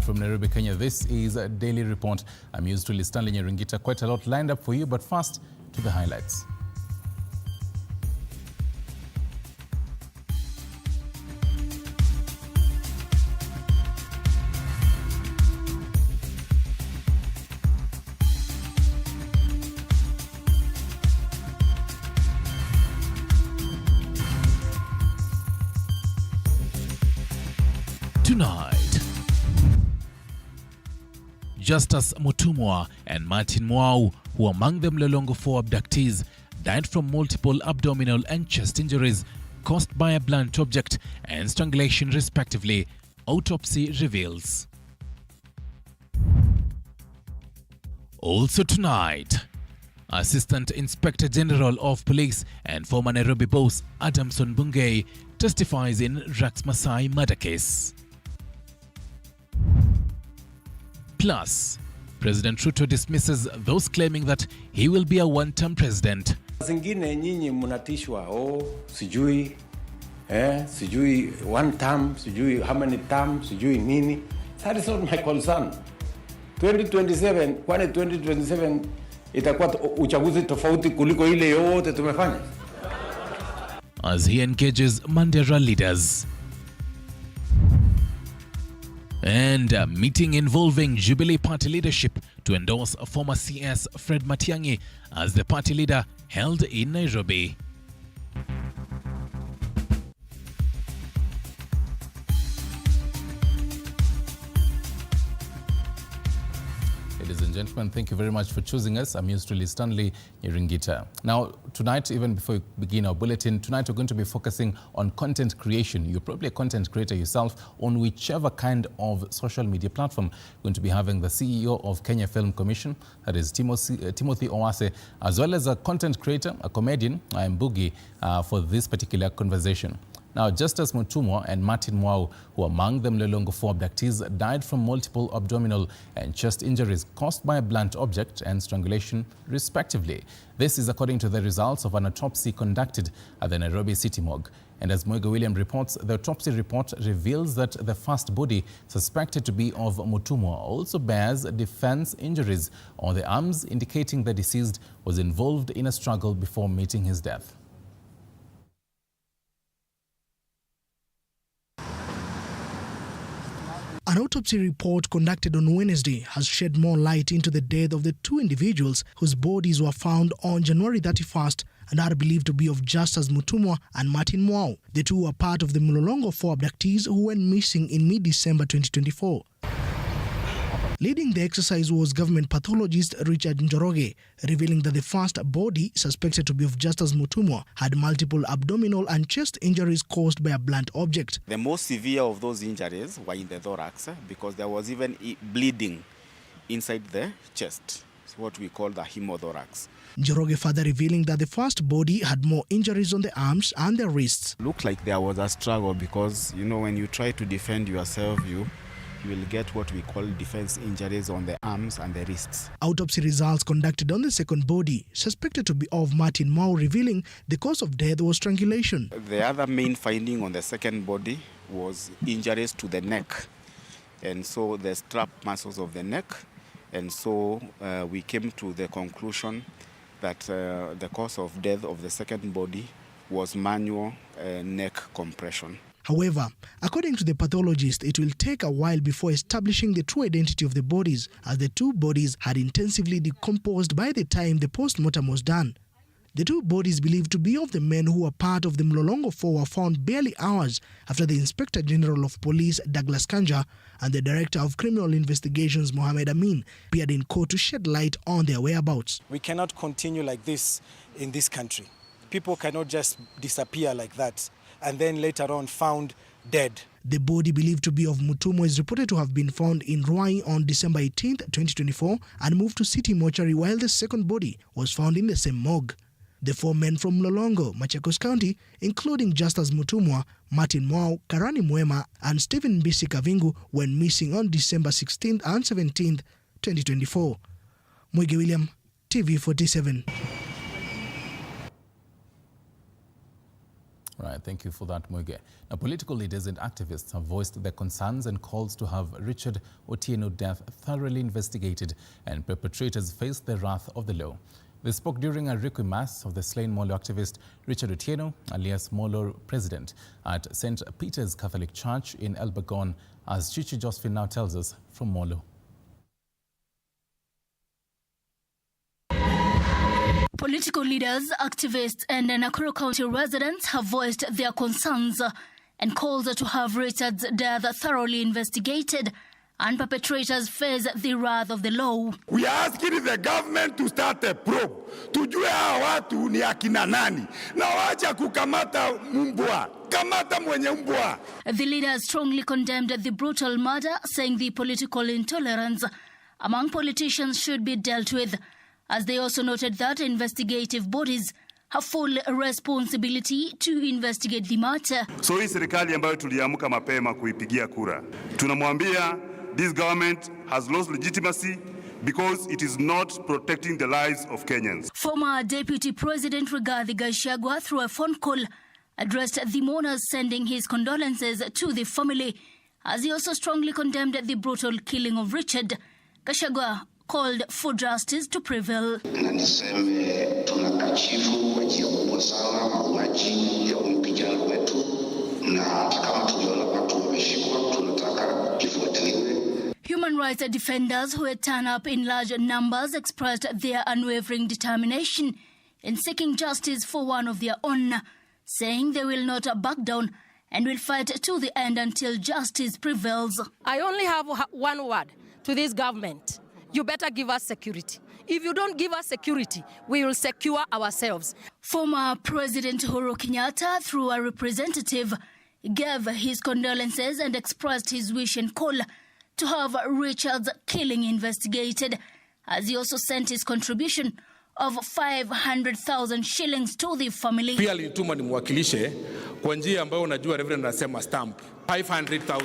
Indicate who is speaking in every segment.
Speaker 1: Live from Nairobi, Kenya, this is a Daily Report. I'm used to Stanley Nyaringita. Quite a lot lined up for you, but first to the highlights.
Speaker 2: Tonight, Justice Mutumwa and Martin Mwau, who among the Mlolongo 4 abductees, died from multiple abdominal and chest injuries caused by a blunt object and strangulation respectively, autopsy reveals. Also tonight, Assistant Inspector General of Police and former Nairobi boss Adamson Bungei testifies in Rax Masai murder case. Plus, President Ruto dismisses those claiming that he will be a one-term president.
Speaker 3: Zingine nyinyi mnatishwa sijui sijui one term, sijui how many terms, sijui nini. That is not my concern. 2027, kwani 2027 itakuwa uchaguzi tofauti kuliko ile yote tumefanya.
Speaker 2: As he engages Mandera leaders. And a meeting involving Jubilee Party leadership to endorse former CS Fred Matiang'i as the party leader held in Nairobi.
Speaker 1: Ladies and gentlemen, thank you very much for choosing us. I'm used to Stanley Nyaringita. Now, tonight, even before we begin our bulletin, tonight we're going to be focusing on content creation. You're probably a content creator yourself on whichever kind of social media platform. We're going to be having the CEO of Kenya Film Commission, that is Timothy Owase, as well as a content creator, a comedian, Mbugi, for this particular conversation. Now, Justice Mutumwa and Martin Mwau, who among the Mlolongo 4 abductees, died from multiple abdominal and chest injuries caused by a blunt object and strangulation, respectively. This is according to the results of an autopsy conducted at the Nairobi City Morgue. And as Moigo William reports, the autopsy report reveals that the first body, suspected to be of Mutumwa, also bears defense injuries on the arms, indicating the deceased was involved in a struggle before meeting his death.
Speaker 4: An autopsy report conducted on Wednesday has shed more light into the death of the two individuals whose bodies were found on January 31st and are believed to be of Justice Mutumwa and Martin Mwau. The two were part of the Mlolongo 4 abductees who went missing in mid-December 2024. Leading the exercise was government pathologist Richard Otieno, revealing that the first body, suspected to be of Justice Mutumwa, had multiple abdominal and chest injuries caused by a blunt object.
Speaker 5: The most severe of those injuries were in the thorax because there was even bleeding inside the chest. It's what we call the hemothorax.
Speaker 4: Njoroge further revealing that the first body had more injuries on the arms and the wrists.
Speaker 5: Looked like there was a struggle because, you know, when you try to defend yourself, you will get what we call defense injuries on the arms and the wrists.
Speaker 4: Autopsy results conducted on the second body, suspected to be of Martin Mwau, revealing the cause of death was strangulation.
Speaker 5: The other main finding on the second body was injuries to the neck, and so the strap muscles of the neck, and so we came to the conclusion that the cause of death of the second body was manual neck compression.
Speaker 4: However, according to the pathologist, it will take a while before establishing the true identity of the bodies, as the two bodies had intensively decomposed by the time the post-mortem was done. The two bodies believed to be of the men who were part of the Mlolongo 4 were found barely hours after the Inspector General of Police, Douglas Kanja, and the Director of Criminal Investigations, Mohamed Amin, appeared in court to shed light on their whereabouts.
Speaker 6: We cannot continue like this in this country. People cannot just disappear like that and then later on found dead.
Speaker 4: The body believed to be of Mutumwa is reported to have been found in Ruai on December 18, 2024 and moved to City Mortuary, while the second body was found in the same morgue. The four men from Mlolongo, Machakos County, including Justice Mutumwa, Martin Mwau, Karani Mwema and Stephen Mbisi Kavingu, went missing on December 16th and 17th, 2024. Moigo William, TV47.
Speaker 1: All right, thank you for that, Muge. Now, political leaders and activists have voiced their concerns and calls to have Richard Otieno death thoroughly investigated and perpetrators face the wrath of the law. They spoke during a requiem mass of the slain Molo activist Richard Otieno, alias Molo president, at St. Peter's Catholic Church in Elbagon, as Chichi Josephine now tells us from Molo.
Speaker 7: Political leaders, activists and Nakuru County residents have voiced their concerns and called to have Richard's death thoroughly investigated and perpetrators face the wrath of the law.
Speaker 8: We are asking the government to start a probe. Tujue hawa watu ni akina nani. Na wacha kukamata mbwa. Kamata mwenye mbwa.
Speaker 7: The leaders strongly condemned the brutal murder, saying the political intolerance among politicians should be dealt with, as they also noted that investigative bodies have full responsibility to investigate the matter.
Speaker 9: So hii serikali ambayo tuliamka mapema kuipigia kura, tunamwambia this government has lost legitimacy because it is not protecting the lives of Kenyans.
Speaker 7: Former Deputy President Rigathi Gachagua, through a phone call, addressed the mourners, sending his condolences to the family, as he also strongly condemned the brutal killing of Richard. Gachagua called for justice to prevail.
Speaker 10: Na niseme tunakachifu kwa njia kubwa sana mauaji ya kijana wetu, na kama tuliona watu wameshikwa tunataka kifuatiliwe.
Speaker 7: Human rights defenders who had turned up in large numbers expressed their unwavering determination in seeking justice for one of their own, saying they will not back down and will fight to the end until justice prevails.
Speaker 11: I only have one word to this government. You better give us security. If you don't give us security, we will secure ourselves.
Speaker 7: Former President Uhuru Kenyatta, through a representative, gave his condolences and expressed his wish and call to have Richard's killing investigated, as he also sent his contribution of 500,000 shillings to the family.
Speaker 12: Pia alituma nimwakilishe kwa njia ambayo unajua Reverend anasema stamp 500,000.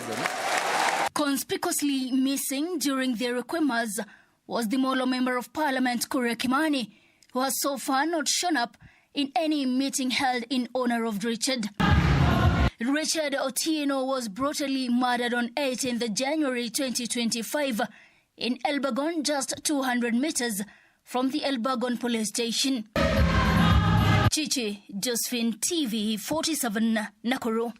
Speaker 7: Conspicuously missing during the requemas was the Molo Member of Parliament Kuria Kimani, who has so far not shown up in any meeting held in honor of Richard. Richard Otieno was brutally murdered on 18th January 2025 in Elbagon, just 200 meters from the Elbagon police station. Chichi Josephine, TV47, Nakuru.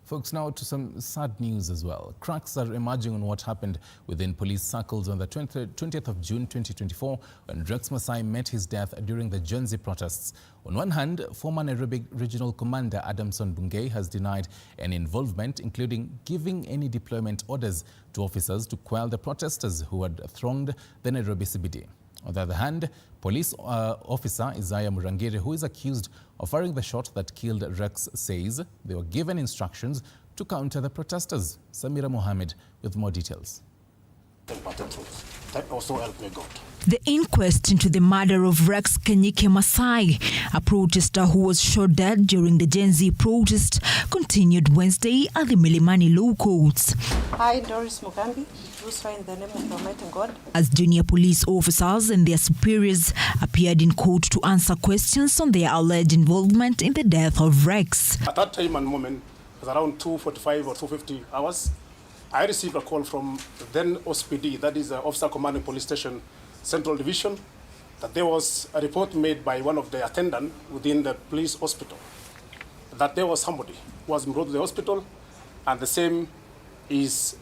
Speaker 1: Folks, now to some sad news as well. Cracks are emerging on what happened within police circles on the 20th of June 2024 when Rex Masai met his death during the Gen Z protests. On one hand, former Nairobi Regional Commander Adamson Bungei has denied any involvement, including giving any deployment orders to officers to quell the protesters who had thronged the Nairobi CBD. On the other hand, police officer Isaiah Murangiri, who is accused of firing the shot that killed Rex, says they were given instructions to counter the protesters. Samira Mohammed with more details.
Speaker 13: That also helped me God.
Speaker 14: The inquest into the murder of Rex Kenyike Masai, a protester who was shot dead during the Gen Z protest, continued Wednesday at the Milimani Law Courts.
Speaker 15: I, Doris Mugambi, do swear in the name of Almighty God.
Speaker 14: As junior police officers and their superiors appeared in court to answer questions on their alleged involvement in the death of Rex.
Speaker 13: At that time and moment, it was around 2:45 or 2:50 hours, I received a call from the then OSPD, that is the Officer Commanding Police Station Central Division, that there was a report made by one of the attendants within the police hospital that there was somebody who was brought to the hospital and the same is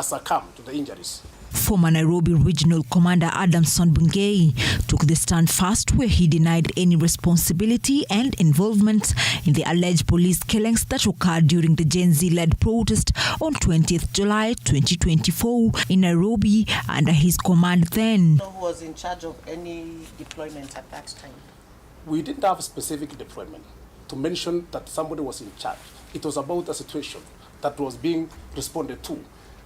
Speaker 13: succumbed to the injuries.
Speaker 14: Former Nairobi Regional Commander Adamson Bungei took the stand first, where he denied any responsibility and involvement in the alleged police killings that occurred during the Gen Z-led protest on 20th July 2024 in Nairobi under his command then.
Speaker 15: Who was in charge of any deployment at that time?
Speaker 13: We didn't have a specific deployment to mention that somebody was in charge. It was about a situation that was being responded to.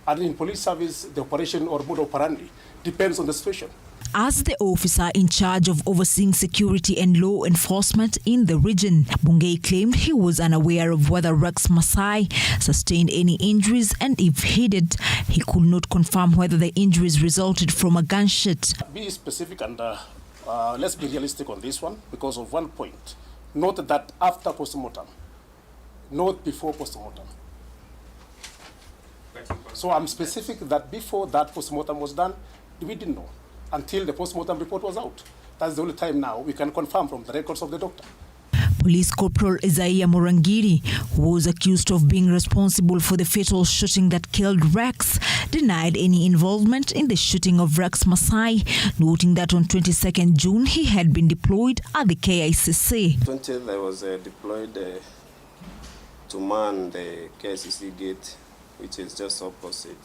Speaker 13: And in police service, the operation or mode operandi depends on the situation.
Speaker 14: As the officer in charge of overseeing security and law enforcement in the region, Bungei claimed he was unaware of whether Rex Masai sustained any injuries, and if he did, he could not confirm whether the injuries resulted from a gunshot.
Speaker 13: Be specific and let's be realistic on this one because of one point. Not that after postmortem, not before postmortem. So I'm specific that before that postmortem was done, we didn't know until the postmortem report was out. That's the only time now we can confirm from the records of the doctor.
Speaker 14: Police Corporal Isaiah Murangiri, who was accused of being responsible for the fatal shooting that killed Rex, denied any involvement in the shooting of Rex Masai, noting that on 22nd June he had been deployed at the KICC.
Speaker 16: 20th I was deployed to man the KICC gate, which is just opposite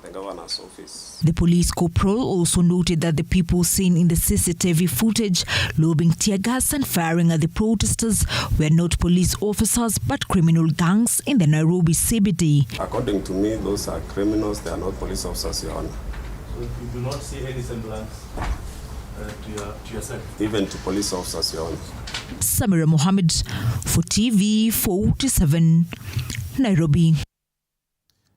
Speaker 16: the governor's office.
Speaker 14: The police corporal also noted that the people seen in the CCTV footage lobbing tear gas and firing at the protesters were not police officers but criminal gangs in the Nairobi CBD.
Speaker 16: According to me, those are criminals, they are not police officers, Your Honor.
Speaker 17: So you do not see any semblance to yourself?
Speaker 16: Even to police officers, Your Honor.
Speaker 14: Samira Mohammed for TV47, Nairobi.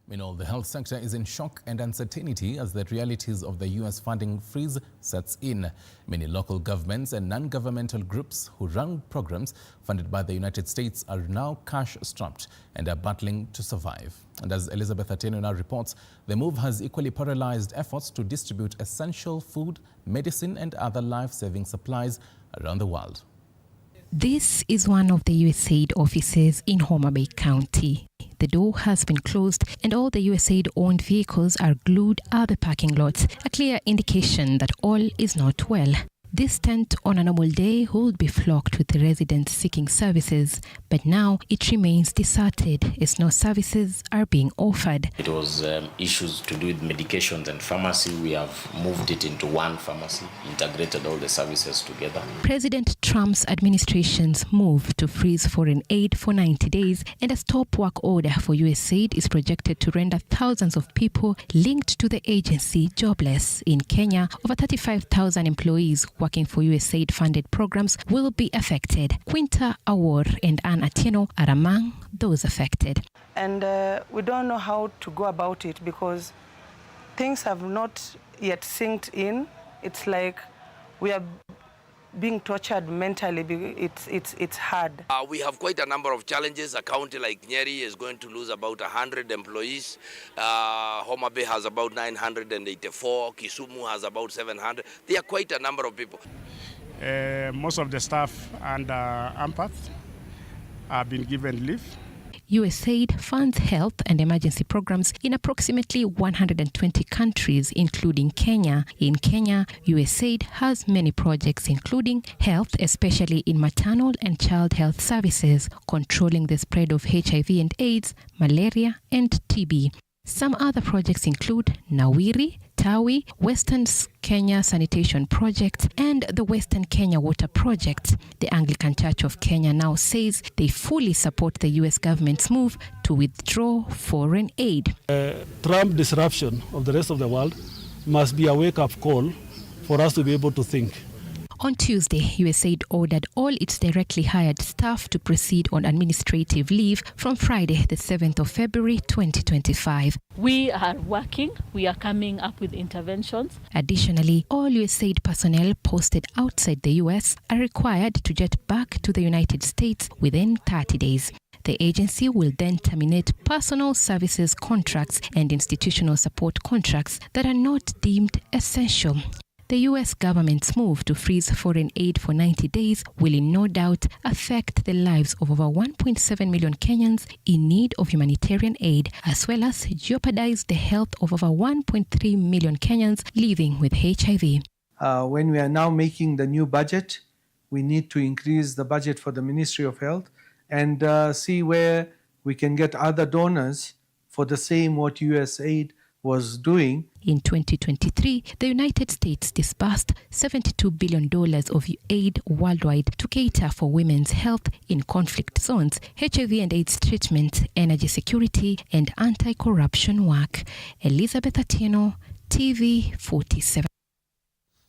Speaker 1: Meanwhile, the health sector is in shock and uncertainty as the realities of the U.S. funding freeze sets in. Many local governments and non-governmental groups who run programs funded by the United States are now cash-strapped and are battling to survive. And as Elizabeth Otieno now reports, the move has equally paralyzed efforts to distribute essential food, medicine and other life-saving supplies around the world.
Speaker 18: This is one of the USAID offices in Homa Bay County. The door has been closed and all the USAID-owned vehicles are glued at the parking lots, a clear indication that all is not well. This tent on a normal day would be flocked with residents seeking services, but now it remains deserted as no services are being offered.
Speaker 19: It was issues to do with medications and pharmacy. We have moved it into one pharmacy, integrated all the services together.
Speaker 18: President Trump's administration's move to freeze foreign aid for 90 days and a stop work order for USAID is projected to render thousands of people linked to the agency jobless. In Kenya, over 35,000 employees working for USAID-funded programs will be affected. Quinta Awor and Ann Otieno are among those affected.
Speaker 15: And we don't know how to go about it because things have not yet synced in. It's like we are being tortured mentally. It's hard.
Speaker 20: We have quite a number of challenges. A county like Nyeri is going to lose about 100 employees. Homa Bay has about 984. Kisumu has about 700. There are quite a number of people.
Speaker 13: Most of the staff and empaths have been given leave.
Speaker 18: USAID funds health and emergency programs in approximately 120 countries, including Kenya. In Kenya, USAID has many projects, including health, especially in maternal and child health services, controlling the spread of HIV and AIDS, malaria, and TB. Some other projects include Nawiri, Tawi, Western Kenya Sanitation Project, and the Western Kenya Water Project. The Anglican Church of Kenya now says they fully support the U.S. government's move to withdraw foreign aid.
Speaker 21: Trump disruption of the rest of the world must be a wake-up call for us to be able to think.
Speaker 18: On Tuesday, USAID ordered all its directly hired staff to proceed on administrative leave from Friday, the 7th of February, 2025.
Speaker 22: We are working. We are coming up with interventions.
Speaker 18: Additionally, all USAID personnel posted outside the U.S. are required to jet back to the United States within 30 days. The agency will then terminate personal services contracts and institutional support contracts that are not deemed essential. The U.S. government's move to freeze foreign aid for 90 days will in no doubt affect the lives of over 1.7 million Kenyans in need of humanitarian aid, as well as jeopardize the health of over 1.3 million Kenyans living with HIV.
Speaker 23: When we are now making the new budget, we need to increase the budget for the Ministry of Health and see where we can get other donors for the same what USAID was doing.
Speaker 18: In 2023, the United States disbursed $72 billion of aid worldwide to cater for women's health in conflict zones, HIV and AIDS treatment, energy security, and anti-corruption work. Elizabeth Otieno, TV47.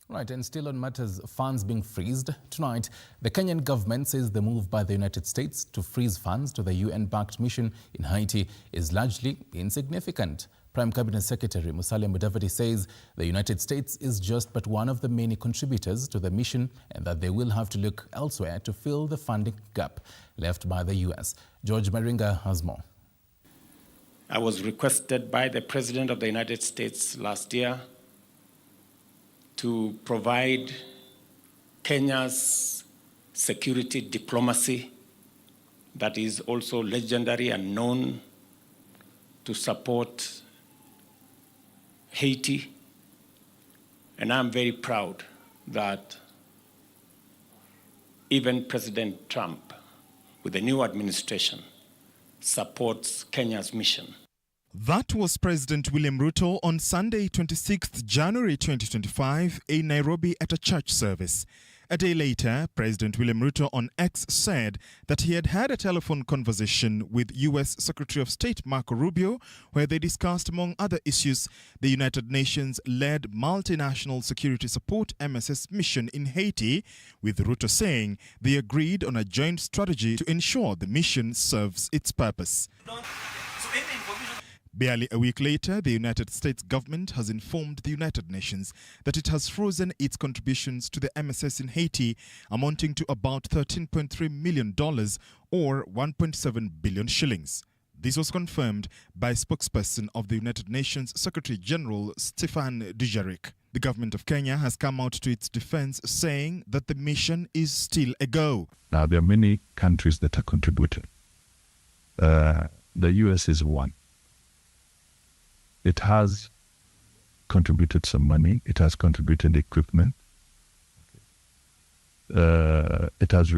Speaker 1: Right, and still on matters funds being freezed, tonight the Kenyan government says the move by the United States to freeze funds to the UN-backed mission in Haiti is largely insignificant. Prime Cabinet Secretary Musalia Mudavadi says the United States is just but one of the many contributors to the mission and that they will have to look elsewhere to fill the funding gap left by the US. George Maringa has more.
Speaker 2: I was requested by the President of the United States last year to provide Kenya's security diplomacy that is also legendary and known to support Haiti. And I'm very proud that even President Trump, with the new administration, supports Kenya's mission.
Speaker 3: That was President William Ruto on Sunday, 26th January 2025 in Nairobi at a church service. A day later, President William Ruto on X said that he had had a telephone conversation with U.S. Secretary of State Marco Rubio, where they discussed, among other issues, the United Nations-led multinational security support MSS mission in Haiti, with Ruto saying they agreed on a joint strategy to ensure the mission serves its purpose. Barely a week later, the United States government has informed the United Nations that it has frozen its contributions to the MSS in Haiti, amounting to about $13.3 million or 1.7 billion shillings. This was confirmed by spokesperson of the United Nations Secretary General Stéphane Dujarric. The government of Kenya has come out to its defense, saying that the mission is still a go.
Speaker 5: Now, there are many countries that are contributing. The US is one. It has contributed some money. It has contributed equipment. It has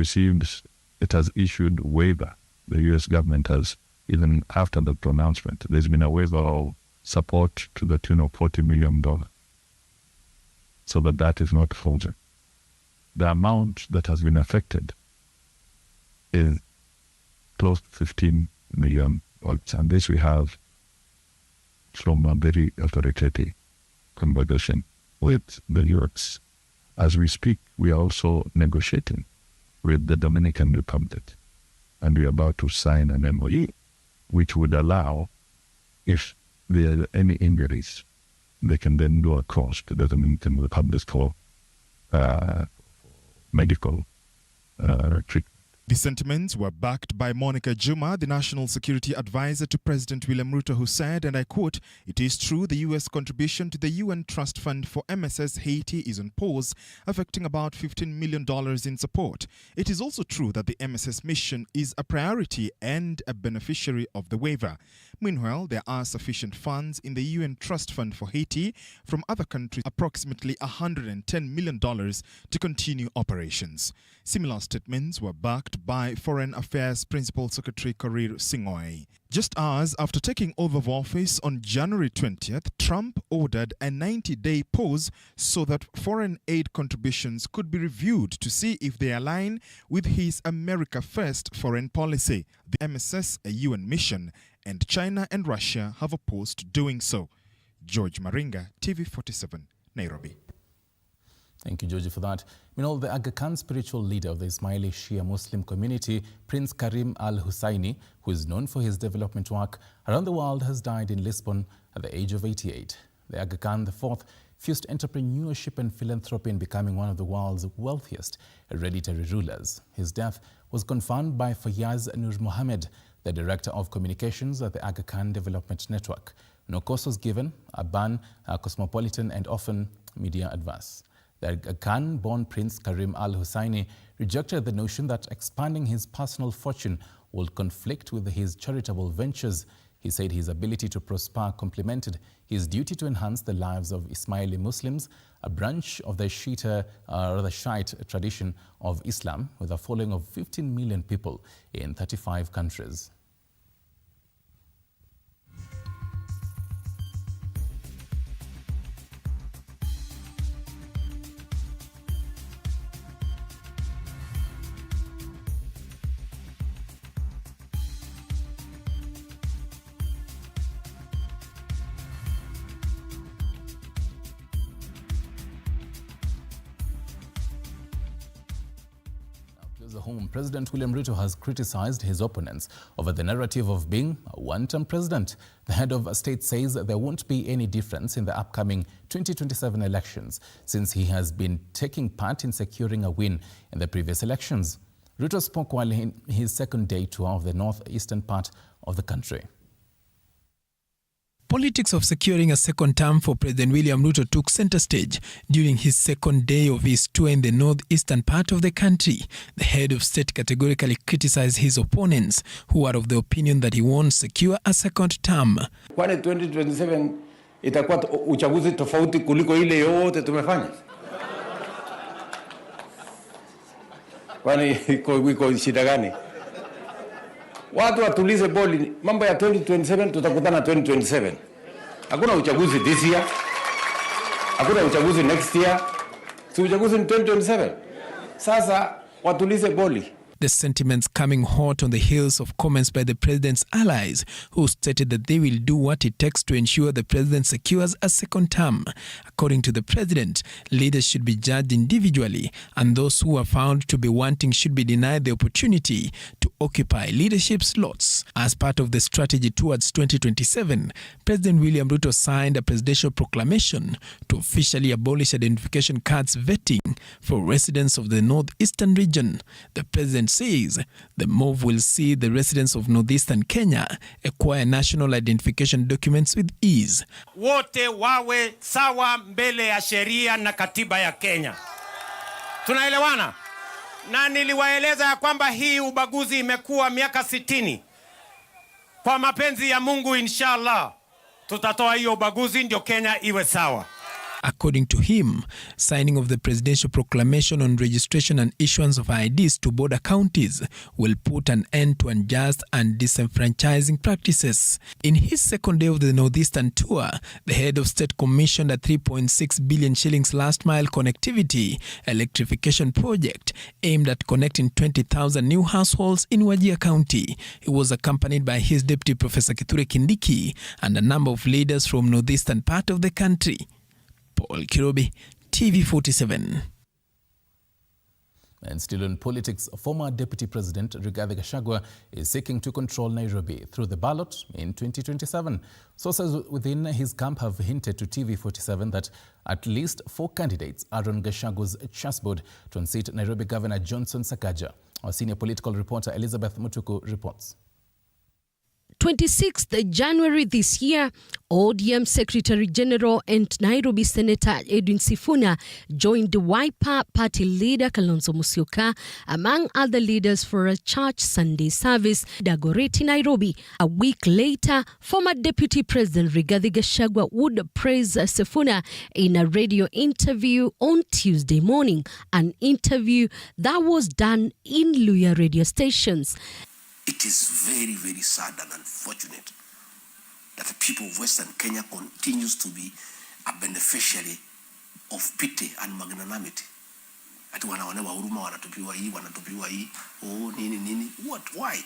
Speaker 5: issued waiver. The U.S. government has, even after the pronouncement, there's been a waiver of support to the tune of $40 million. So that is not frozen. The amount that has been affected is close to $15 million. And this we have from a very authoritative conversation with the US. As we speak, we are also negotiating with the Dominican Republic, and we are about to sign an MOU, which would allow, if there are any injuries, they can then go across to the Dominican Republic for medical treatment.
Speaker 3: The sentiments were backed by Monica Juma, the National Security Advisor to President William Ruto, who said, and I quote, "It is true the U.S. contribution to the UN Trust Fund for MSS Haiti is on pause, affecting about $15 million in support. It is also true that the MSS mission is a priority and a beneficiary of the waiver. Meanwhile, there are sufficient funds in the UN Trust Fund for Haiti from other countries, approximately $110 million, to continue operations." Similar statements were backed by Foreign Affairs Principal Secretary Korir Sing'oei. Just hours after taking over of office on January 20th, Trump ordered a 90-day pause so that foreign aid contributions could be reviewed to see if they align with his America First foreign policy. The MSS, a UN mission, and China and Russia have opposed doing so. George Maringa, TV47, Nairobi.
Speaker 1: Thank you, Georgie, for that. Meanwhile, the Aga Khan spiritual leader of the Ismaili Shia Muslim community, Prince Karim Al-Husseini, who is known for his development work around the world, has died in Lisbon at the age of 88. The Aga Khan IV fused entrepreneurship and philanthropy in becoming one of the world's wealthiest hereditary rulers. His death was confirmed by Fayaz Nur Mohammed, the director of communications at the Aga Khan Development Network. No cause was given, a ban, cosmopolitan and often media adverse. The Aga Khan-born Prince Karim Al-Husseini rejected the notion that expanding his personal fortune would conflict with his charitable ventures. He said his ability to prosper complemented his duty to enhance the lives of Ismaili Muslims, a branch of the Shiite tradition of Islam, with a following of 15 million people in 35 countries. Home, President William Ruto has criticized his opponents over the narrative of being a one-term president. The head of state says there won't be any difference in the upcoming 2027 elections since he has been taking part in securing a win in the previous elections. Ruto spoke while in his second day tour of the northeastern part of the country.
Speaker 4: Politics of securing a second term for President William Ruto took center stage during his second day of his tour in the northeastern part of the country. The head of state categorically criticized his opponents, who are of the opinion that he won't secure a second term.
Speaker 6: Kwani 2027 itakuwa uchaguzi tofauti kuliko ile yote tumefanya? Kwani iko shida gani? Watu watulize boli, mambo ya 2027 tutakutana 2027. Hakuna uchaguzi this year. Hakuna uchaguzi next year. Si uchaguzi ni 2027. Sasa watulize boli.
Speaker 4: The sentiments coming hot on the heels of comments by the president's allies, who stated that they will do what it takes to ensure the president secures a second term. According to the president, leaders should be judged individually, and those who are found to be wanting should be denied the opportunity to occupy leadership slots. As part of the strategy towards 2027, President William Ruto signed a presidential proclamation to officially abolish identification cards vetting for residents of the northeastern region. The president says the move will see the residents of northeastern Kenya acquire national identification documents with ease.
Speaker 8: Wote wawe sawa mbele ya sheria na katiba ya Kenya. Tunaelewana? Na niliwaeleza ya kwamba hii ubaguzi imekuwa miaka 60. Kwa mapenzi ya Mungu inshallah tutatoa hiyo ubaguzi ndio Kenya iwe sawa.
Speaker 4: According to him, signing of the presidential proclamation on registration and issuance of IDs to border counties will put an end to unjust and disenfranchising practices. In his second day of the northeastern tour, the head of state commissioned a 3.6 billion shillings last mile connectivity electrification project aimed at connecting 20,000 new households in Wajir County. He was accompanied by his deputy Professor Kithure Kindiki and a number of leaders from northeastern part of the country. Paul Kirobi, TV47.
Speaker 1: And still in politics, former Deputy President Rigathi Gachagua is seeking to control Nairobi through the ballot in 2027. Sources within his camp have hinted to TV47 that at least 4 candidates are on Gachagua's chessboard to unseat Nairobi Governor Johnson Sakaja. Our senior political reporter Elizabeth Mutuku reports.
Speaker 24: 26th January this year, ODM Secretary General and Nairobi Senator Edwin Sifuna joined the Wiper Party leader Kalonzo Musyoka, among other leaders, for a church Sunday service in Dagoretti, Nairobi. A week later, former Deputy President Rigathi Gachagua would praise Sifuna in a radio interview on Tuesday morning, an interview that was done in Luya radio stations.
Speaker 25: It is very, very sad and unfortunate that the people of Western Kenya continues to be a beneficiary of pity and magnanimity. Ati wanaonewa huruma, wanatupiwa hii, oh, nini, what, why?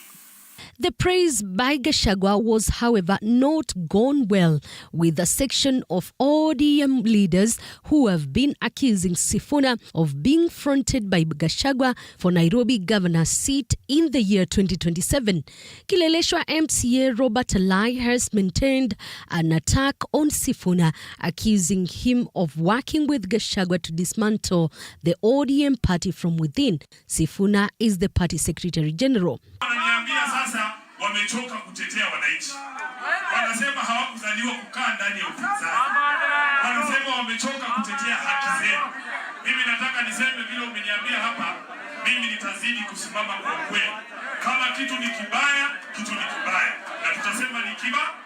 Speaker 24: The praise by Gachagua was, however, not gone well with a section of ODM leaders who have been accusing Sifuna of being fronted by Gachagua for Nairobi governor's seat in the year 2027. Kileleshwa MCA Robert Alai has maintained an attack on Sifuna, accusing him of working with Gachagua to dismantle the ODM party from within. Sifuna is the party secretary general.
Speaker 9: Sasa wamechoka kutetea wananchi. Wanasema hawakuzaliwa kukaa ndani ya upinzani. Wanasema wamechoka kutetea haki zenu. Mimi nataka niseme vile umeniambia hapa, mimi nitazidi kusimama kwa kweli. Kama kitu ni kibaya, kitu ni kibaya. Na tutasema ni kibaya.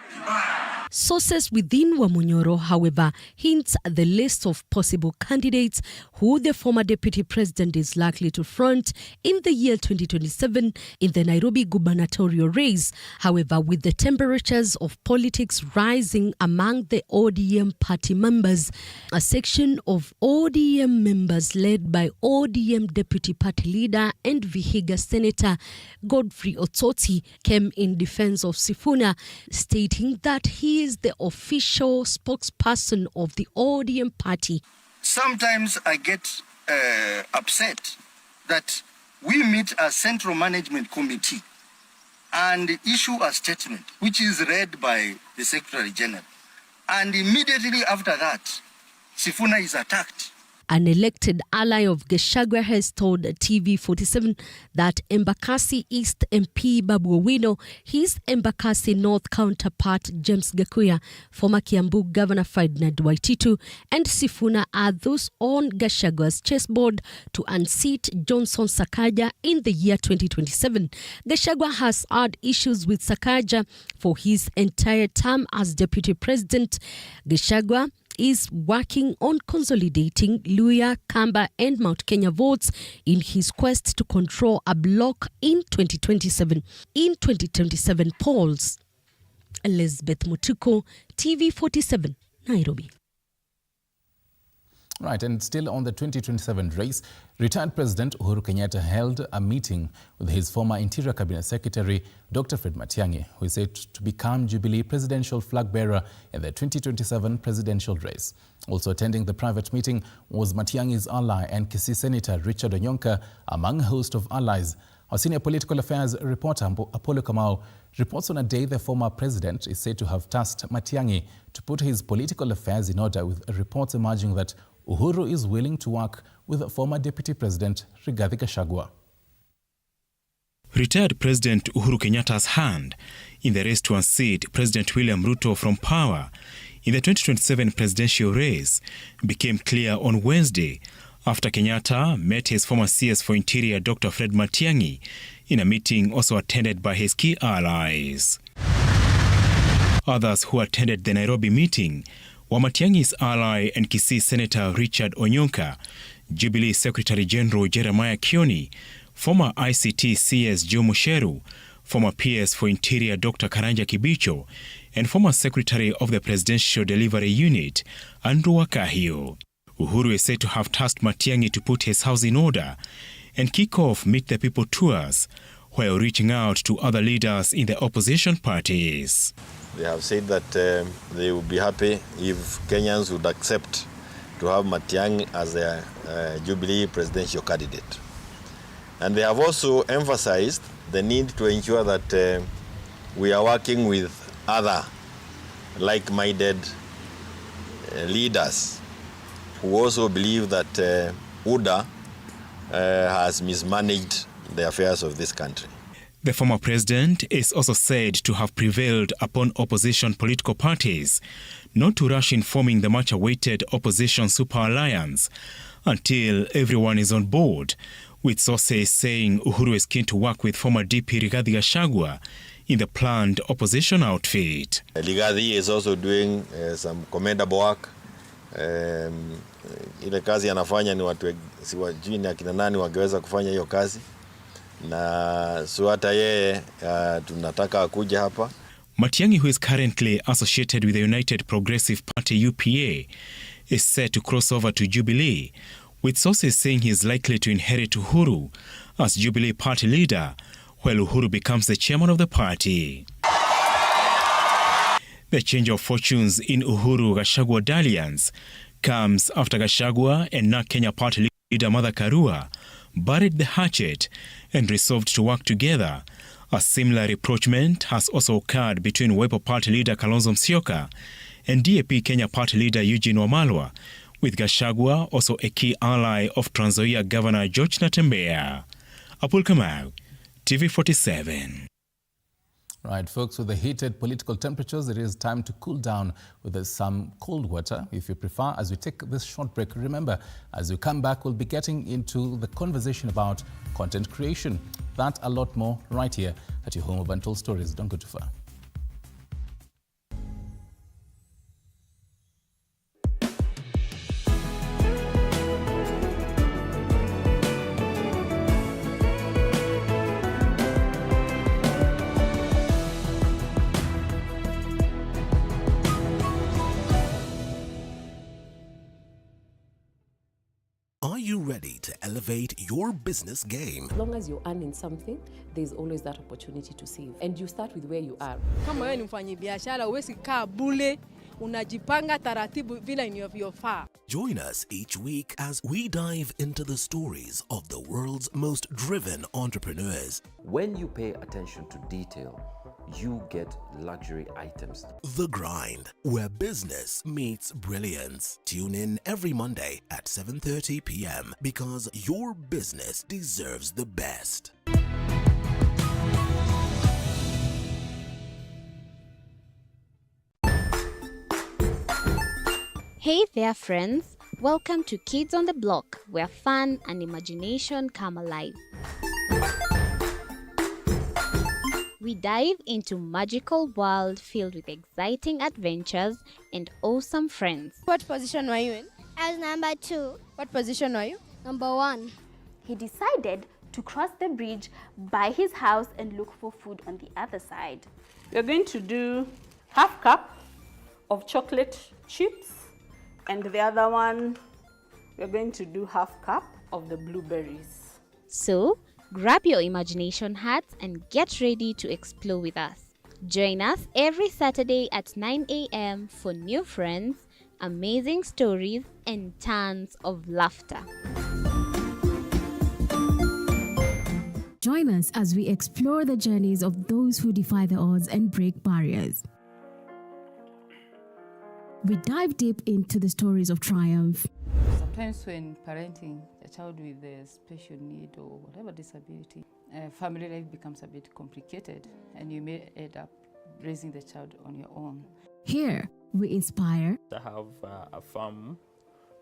Speaker 24: Sources within Wamunyoro, however, hints at the list of possible candidates who the former deputy president is likely to front in the year 2027 in the Nairobi gubernatorial race. However, with the temperatures of politics rising among the ODM party members, a section of ODM members led by ODM deputy party leader and Vihiga Senator Godfrey Otsoti came in defense of Sifuna, stating that he is the official spokesperson of the ODM party.
Speaker 25: Sometimes I get upset that
Speaker 7: we meet as Central Management Committee and issue a statement which is read by the Secretary General. And immediately after that, Sifuna is attacked.
Speaker 24: An elected ally of Gachagua has told TV47 that Embakasi East MP Babu Owino, his Embakasi North counterpart James Gakuya, former Kiambu Governor Ferdinand Waititu, and Sifuna are those on Gachagua's chessboard to unseat Johnson Sakaja in the year 2027. Gachagua has had issues with Sakaja for his entire term as deputy president. Gachagua is working on consolidating Luhya, Kamba and Mount Kenya votes in his quest to control a bloc in 2027 polls. Elizabeth Mutuko, TV47, Nairobi.
Speaker 1: Right, and still on the 2027 race, retired President Uhuru Kenyatta held a meeting with his former Interior Cabinet Secretary, Dr. Fred Matiang'i, who is said to become Jubilee presidential flag bearer in the 2027 presidential race. Also attending the private meeting was Matiang'i's ally and Kisii Senator Richard Otieno, among a host of allies. Our senior political affairs reporter, Apollo Kamau, reports on a day the former president is said to have tasked Matiang'i to put his political affairs in order, with reports emerging that Uhuru is willing to work with former Deputy President Rigathi Gachagua.
Speaker 10: Retired President Uhuru Kenyatta's hand in the race to unseat President William Ruto from power in the 2027 presidential race became clear on Wednesday after Kenyatta met his former CS for Interior Dr. Fred Matiang'i in a meeting also attended by his key allies. Others who attended the Nairobi meeting were Matiang'i's ally and Kisii Senator Richard Otieno, Jubilee Secretary General Jeremiah Kioni, former ICT CS Joe Musheru, former PS for Interior Dr. Karanja Kibicho, and former Secretary of the Presidential Delivery Unit, Andrew Wakahio. Uhuru is said to have tasked Matiang'i to put his house in order and kick off Meet the People tours, while reaching out to other leaders in the opposition parties.
Speaker 11: They have said that they would be happy if Kenyans would accept to have Matiang'i as their Jubilee presidential candidate. And they have also emphasized the need to ensure that we are working with other like-minded leaders who also believe that UDA has mismanaged the affairs of this country.
Speaker 10: The former president is also said to have prevailed upon opposition political parties not to rush in forming the much-awaited opposition super alliance until everyone is on board, with sources saying Uhuru is keen to work with former DP Rigathi Gachagua in the planned opposition outfit.
Speaker 11: Rigathi is also doing some commendable work. Ile kazi anafanya ni watu siwajui ni akina nani wangeweza kufanya hiyo kazi. Na so hata yeye tunataka kuja hapa.
Speaker 10: Matiang'i, who is currently associated with the United Progressive Party UPA, is set to cross over to Jubilee, with sources saying he is likely to inherit Uhuru as Jubilee party leader, while Uhuru becomes the chairman of the party. The change of fortunes in Uhuru-Gachagua dalliance comes after Gachagua and NARC Kenya party leader Martha Karua buried the hatchet and resolved to work together. A similar rapprochement has also occurred between Wiper Party leader Kalonzo Musyoka and DAP Kenya Party leader Eugene Wamalwa, with Gachagua also a key ally of Trans Nzoia Governor George Natembeya. Apul Kamau, TV47.
Speaker 1: Right, folks, with the heated political temperatures, it is time to cool down with some cold water, if you prefer, as we take this short break. Remember, as we come back, we'll be getting into the conversation about content creation. That, a lot more, right here at your home of Untold Stories. Don't go too far.
Speaker 12: Are you ready to elevate your business game?
Speaker 17: As long as you're earning something, there's always that opportunity to save. And you start with where you are.
Speaker 26: Kama wewe ni mfanyabiashara, huwezi kaa bure, unajipanga taratibu vile inavyofaa.
Speaker 12: Join us each week as we dive into the stories of the world's most driven entrepreneurs.
Speaker 14: When you pay attention to detail, you get luxury items.
Speaker 12: The Grind, where business meets brilliance. Tune in every Monday at 7:30 p.m. because your business deserves the best.
Speaker 15: Hey there, friends. Welcome to Kids on the Block, where fun and imagination come alive. We dive into magical world filled with exciting adventures and awesome friends.
Speaker 16: What position were you in? I was number 2. What position were you? Number 1.
Speaker 19: He decided to cross the bridge by his house and look for food on the other side.
Speaker 20: We're going to do half cup of chocolate chips, and the other one, we're going to do half cup of the blueberries.
Speaker 15: So, grab your imagination hats and get ready to explore with us. Join us every Saturday at 9 a.m. for new friends, amazing stories, and tons of laughter.
Speaker 26: Join us as we explore the journeys of those who defy the odds and break barriers. We dive deep into the stories of triumph.
Speaker 27: Sometimes when parenting a child with a special need or whatever disability, family life becomes a bit complicated and you may end up raising the child on your own.
Speaker 26: Here, we inspire.
Speaker 28: I have a farm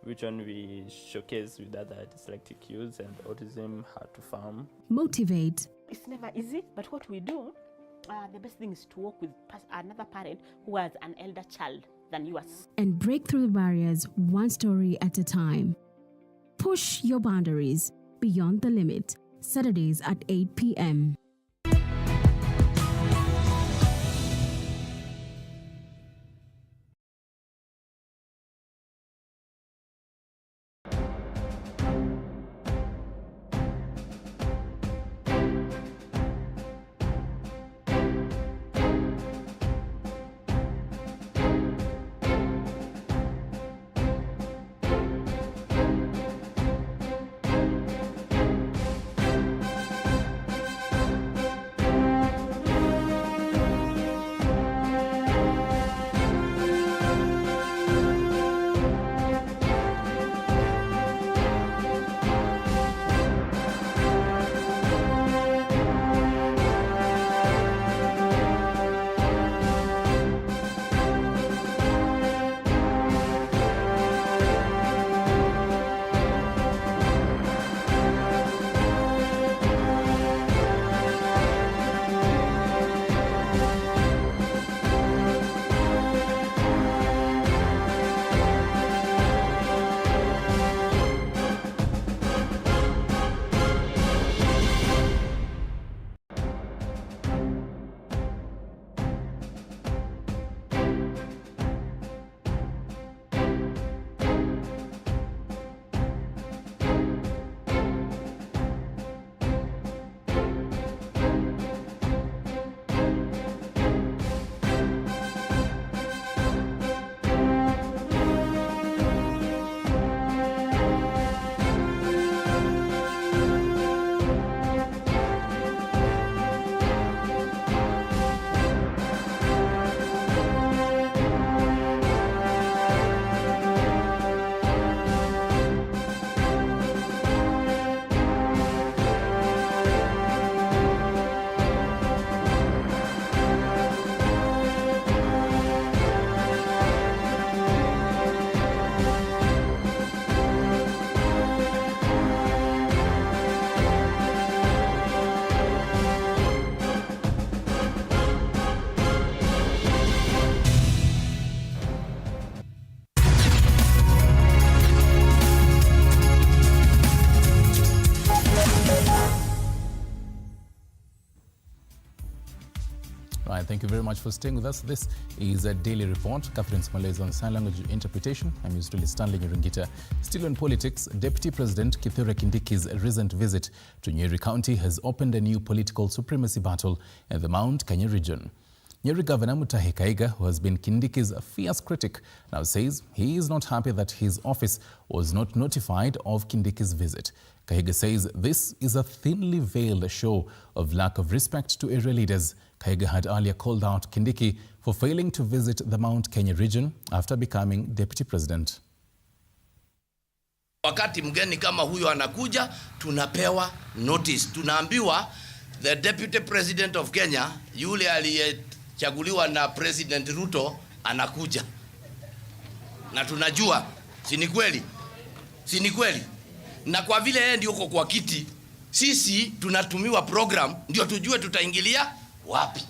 Speaker 28: which one we showcase with other dyslexic youths and autism how to farm.
Speaker 26: Motivate.
Speaker 22: It's never easy, but what we do, the best thing is to work with another parent who has an elder child than yours.
Speaker 26: And break through the barriers one story at a time. Push your boundaries beyond the limit. Saturdays at 8 p.m.
Speaker 1: Right, thank you very much for staying with us. This is a daily report. Catherine Smale is on sign language interpretation. I'm usually Stanley Nyaringita. Still in politics, Deputy President Kithure Kindiki's recent visit to Nyeri County has opened a new political supremacy battle in the Mount Kenya region. Nyeri Governor Mutahi Kahiga, who has been Kindiki's fierce critic, now says he is not happy that his office was not notified of Kindiki's visit. Kahiga says this is a thinly veiled show of lack of respect to area leaders. Kahiga had earlier called out Kindiki for failing to visit the Mount Kenya region after becoming deputy president.
Speaker 2: Wakati mgeni kama huyo anakuja, tunapewa notice. Tunaambiwa the deputy president of Kenya, yule aliyechaguliwa na President Ruto, anakuja. Na tunajua, si ni kweli? Si ni kweli? Na kwa vile yeye ndio uko kwa kiti, sisi tunatumiwa program ndio tujue tutaingilia wapi.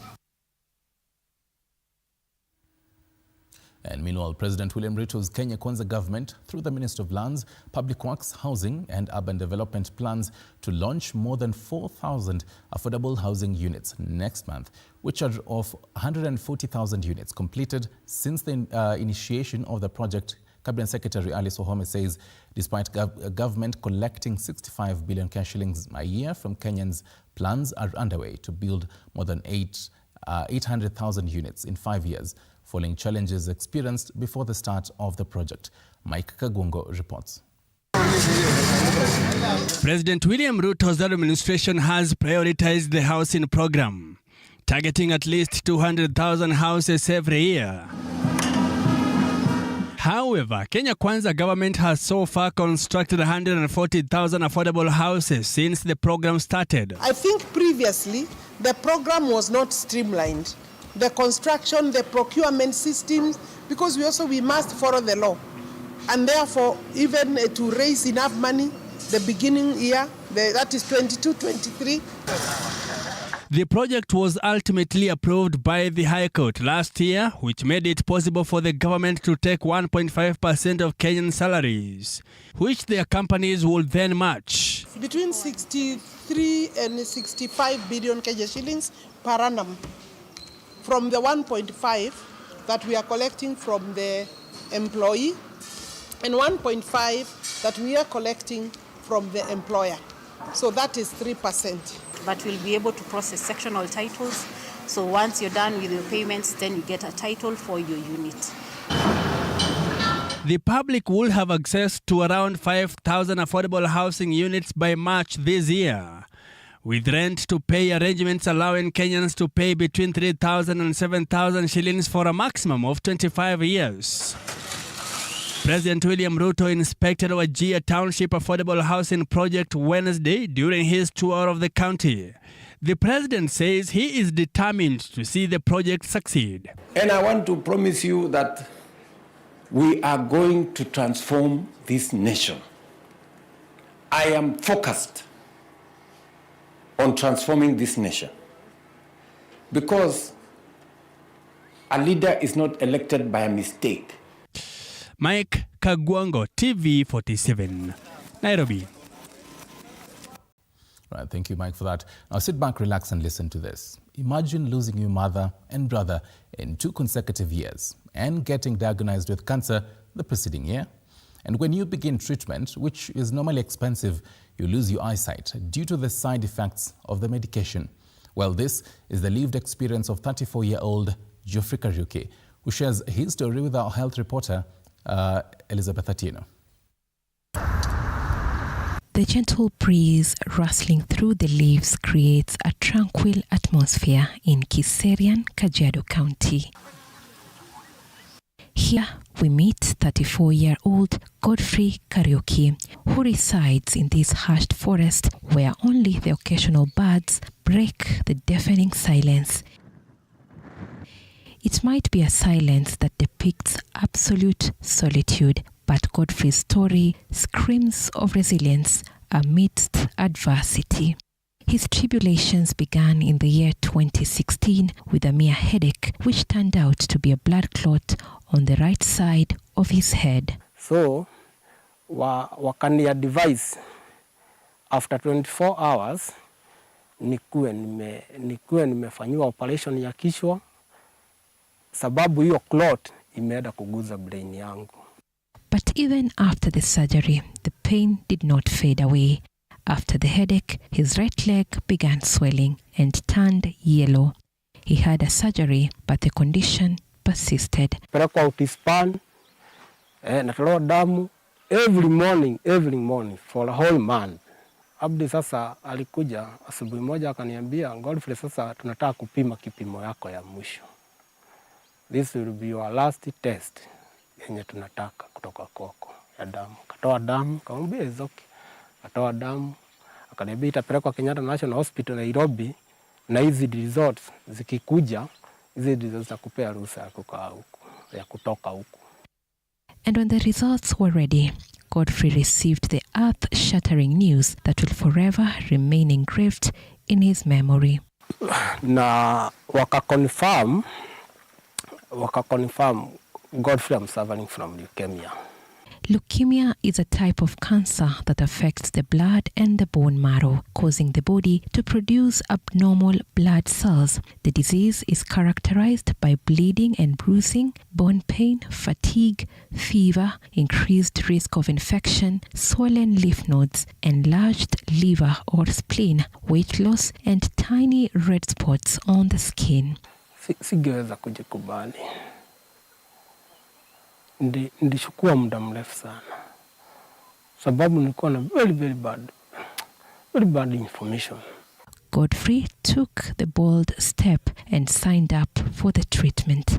Speaker 1: And meanwhile, President William Ruto's Kenya Kwanza government, through the Minister of Lands, Public Works, Housing and Urban Development, plans to launch more than 4,000 affordable housing units next month, which are of 140,000 units completed since the initiation of the project. Cabinet Secretary Alice Wahome says despite government collecting 65 billion cash shillings a year from Kenyans, plans are underway to build more than 800,000 units in 5 years, following challenges experienced before the start of the project. Mike Kagwongo reports.
Speaker 3: President William Ruto's administration has prioritized the housing program, targeting at least 200,000 houses every year. However, Kenya Kwanza government has so far constructed 140,000 affordable houses since the program started.
Speaker 5: I think previously the program was not streamlined. The construction, the procurement systems, because we must follow the law. And therefore, even to raise enough money, the beginning year, that is 22-23.
Speaker 3: The project was ultimately approved by the High Court last year, which made it possible for the government to take 1.5% of Kenyan salaries, which their companies would then match.
Speaker 5: Between 63 and 65 billion Kenya shillings per annum from the 1.5 that we are collecting from the employee and 1.5 that we are collecting from the employer. So that is 3%.
Speaker 22: But we'll be able to process sectional titles. So once you're done with your payments, then you get a title for your unit.
Speaker 3: The public will have access to around 5,000 affordable housing units by March this year, with rent-to-pay arrangements allowing Kenyans to pay between 3,000 and 7,000 shillings for a maximum of 25 years. President William Ruto inspected Wajir Township Affordable Housing Project Wednesday during his tour of the county. The president says he is determined to see the project succeed.
Speaker 6: And I want to promise you that we are going to transform this nation. I am focused on transforming this nation because a leader is not elected by a mistake.
Speaker 3: Mike Kagwongo, TV47, Nairobi.
Speaker 1: Right, thank you, Mike, for that. Now sit back, relax, and listen to this. Imagine losing your mother and brother in 2 consecutive years and getting diagnosed with cancer the preceding year. And when you begin treatment, which is normally expensive, you lose your eyesight due to the side effects of the medication. Well, this is the lived experience of 34-year-old Geoffrey Kariuki, who shares his story with our health reporter, Elizabeth Otieno.
Speaker 13: The gentle breeze rustling through the leaves creates a tranquil atmosphere in Kiserian, Kajiado County. Here we meet 34-year-old Godfrey Kariuki, who resides in this hushed forest where only the occasional birds break the deafening silence. It might be a silence that depicts absolute solitude, but Godfrey's story screams of resilience amidst adversity. His tribulations began in the year 2016 with a mere headache, which turned out to be a blood clot on the right side of his head.
Speaker 6: So, wakani advise after 24 hours nikuwe nimefanyiwa operation ya kichwa sababu hiyo clot imeenda kuguza brain yangu.
Speaker 13: But even after the surgery, the pain did not fade away. After the headache, his right leg began swelling and turned yellow. He had a surgery, but the condition persisted.
Speaker 4: Pelekwa utispan, natolewa damu every morning for a whole month. Abdi sasa alikuja asubuhi moja akaniambia, Godfrey, sasa tunataka kupima kipimo yako ya mwisho. This will be your last test yenye tunataka kutoka kwako ya damu. Katoa damu, kaambia is okay. Katoa damu, akaniambia itapelekwa Kenyatta National Hospital Nairobi, na hizi results zikikuja, hizi results zakupea ruhusa ya kutoka huku.
Speaker 13: And when the results were ready, Godfrey received the earth-shattering news that will forever remain engraved in his memory.
Speaker 4: Na waka-confirm Godfrey, I'm suffering from leukemia.
Speaker 13: Leukemia is a type of cancer that affects the blood and the bone marrow, causing the body to produce abnormal blood cells. The disease is characterized by bleeding and bruising, bone pain, fatigue, fever, increased risk of infection, swollen lymph nodes, enlarged liver or spleen, weight loss, and tiny red spots on the skin.
Speaker 4: Sigeweza kujikubali. Ndishukua muda mrefu sana. Sababu nilikuwa na very bad information.
Speaker 13: Godfrey took the bold step and signed up for the treatment.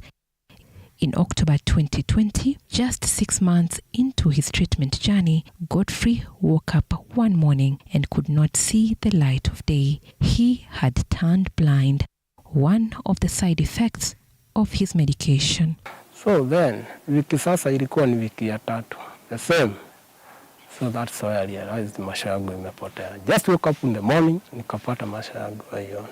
Speaker 13: In October 2020, just 6 months into his treatment journey, Godfrey woke up one morning and could not see the light of day. He had turned blind, one of the side effects of his medication.
Speaker 4: So then, wiki sasa ilikuwa ni wiki ya 3. The same. So that's why I realized maisha yangu imepotea. Just woke up in the morning, nikapata maisha yangu hiyo.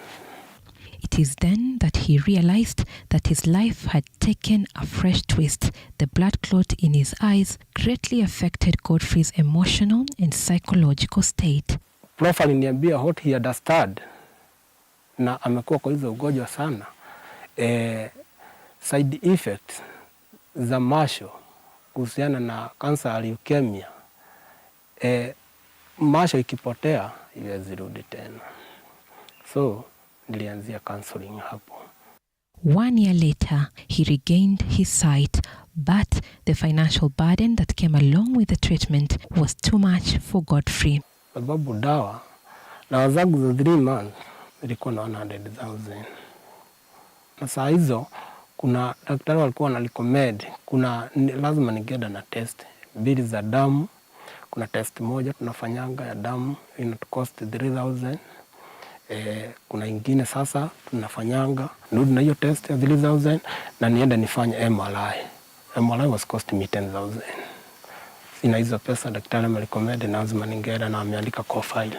Speaker 13: It is then that he realized that his life had taken a fresh twist. The blood clot in his eyes greatly affected Godfrey's emotional and psychological state.
Speaker 4: Prof aliniambia what he understood, na amekuwa kwa hizo ugonjwa sana. Side effects za macho kuhusiana na kansa ya leukemia, macho ikipotea iwezi rudi tena. So nilianzia counseling hapo.
Speaker 13: 1 year later, he regained his sight, but the financial burden that came along with the treatment was too much for Godfrey.
Speaker 4: Sababu dawa zangu za 3 months ilikuwa na 100,000. Na saa hizo kuna daktari walikuwa wanarecommend lazima nigeda na test bili za damu. Kuna test moja tunafanyanga ya damu ina cost 3,000. Kuna ingine sasa tunafanyanga ndio na hiyo test ya 3,000 na nienda nifanye MRI. MRI was cost me 10,000. Sina hizo pesa, daktari amerecommend na lazima ningeda na ameandika kwa file.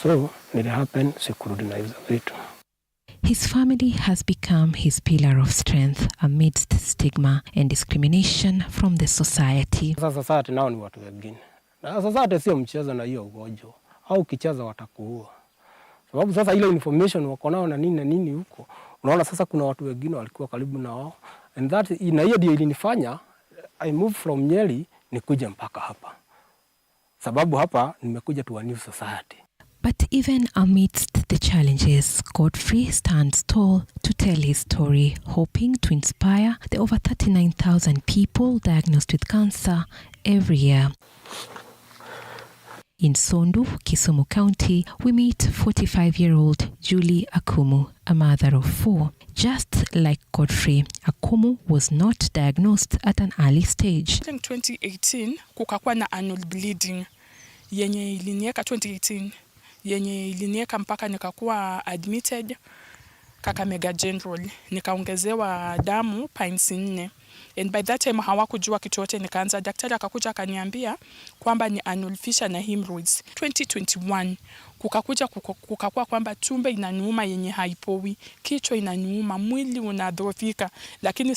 Speaker 4: So it happened, sikurudi na hizo vitu.
Speaker 13: His family has become his pillar of strength amidst stigma and discrimination from the society.
Speaker 4: Sasa society nao ni watu wengine. Na society sio mchezo na hiyo ugonjwa. Au kicheza watakuua. Sababu sasa ile information wako nao na nini huko. Unaona sasa kuna watu wengine walikuwa karibu na wao. And that na hiyo ndio ilinifanya I moved from Nyeri nikuja mpaka hapa. Sababu hapa nimekuja to a new society.
Speaker 13: But even amidst the challenges, Godfrey stands tall to tell his story, hoping to inspire the over 39,000 people diagnosed with cancer every year. In Sondu, Kisumu County, we meet 45-year-old Julie Akumu, a mother of 4. Just like Godfrey, Akumu was not diagnosed at an early stage.
Speaker 7: In 2018, kukakuwa na annual bleeding yenye ilinieka 2018. Yenye ilinieka mpaka nikakuwa admitted Kakamega General, nikaongezewa damu pints 4. And by that time hawakujua kitu yote, nikaanza daktari akakuja akaniambia kwamba ni annual fissure na hemorrhoids. 2021 kukakuwa kwamba tumbo inaniuma yenye haipowi, kichwa inaniuma, mwili unadhoofika, lakini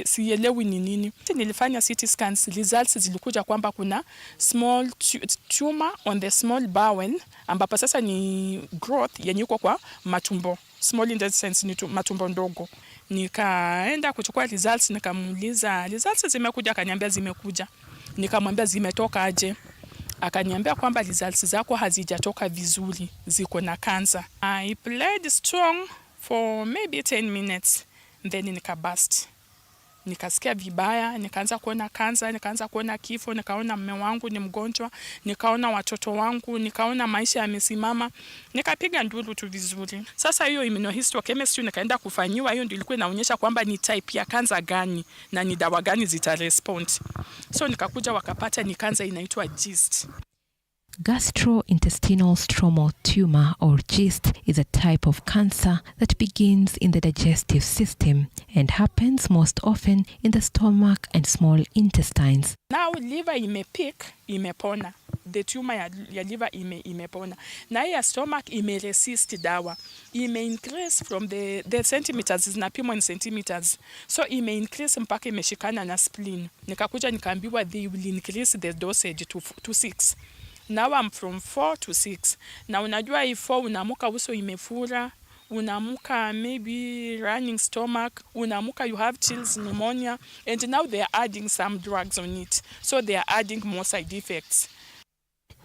Speaker 7: sielewi ni nini. Nilifanya CT scans, results zilikuja kwamba kuna small tumor on the small bowel, ambapo sasa ni growth yenye iko kwa matumbo, small in the sense ni matumbo ndogo. Nikaenda kuchukua results, nikamuuliza results zimekuja, akaniambia zimekuja. Nikamwambia zimetoka aje? Akaniambia kwamba results zako hazijatoka vizuri, ziko na cancer. I played strong for maybe 10 minutes, then nikabust. Nikasikia vibaya, nikaanza kuona kansa, nikaanza kuona kifo, nikaona mume wangu ni mgonjwa, nikaona watoto wangu, nikaona maisha yamesimama, nikapiga nduru tu vizuri. Sasa hiyo immunohistochemistry nikaenda kufanyiwa, hiyo ndio ilikuwa inaonyesha kwamba ni type ya kansa gani na ni dawa gani zitarespond. So nikakuja wakapata ni kansa inaitwa GIST.
Speaker 13: Gastrointestinal stromal tumor, or GIST, is a type of cancer that begins in the digestive system and happens most often in the stomach and small intestines.
Speaker 7: Now liver imepick, imepona. The tumor ya liver imepona. Na ya stomach imeresist dawa. Increase from the centimeters, zinapimwa in centimeters. So increase mpaka imeshikana na spleen. Nikakuja nikaambiwa they will increase the dosage to 6. Now I'm from 4 to 6. Na unajua hii 4 unamuka uso imefura, unamuka maybe running stomach, unamuka you have chills, pneumonia, and now they are adding some drugs on it. So they are adding more side effects.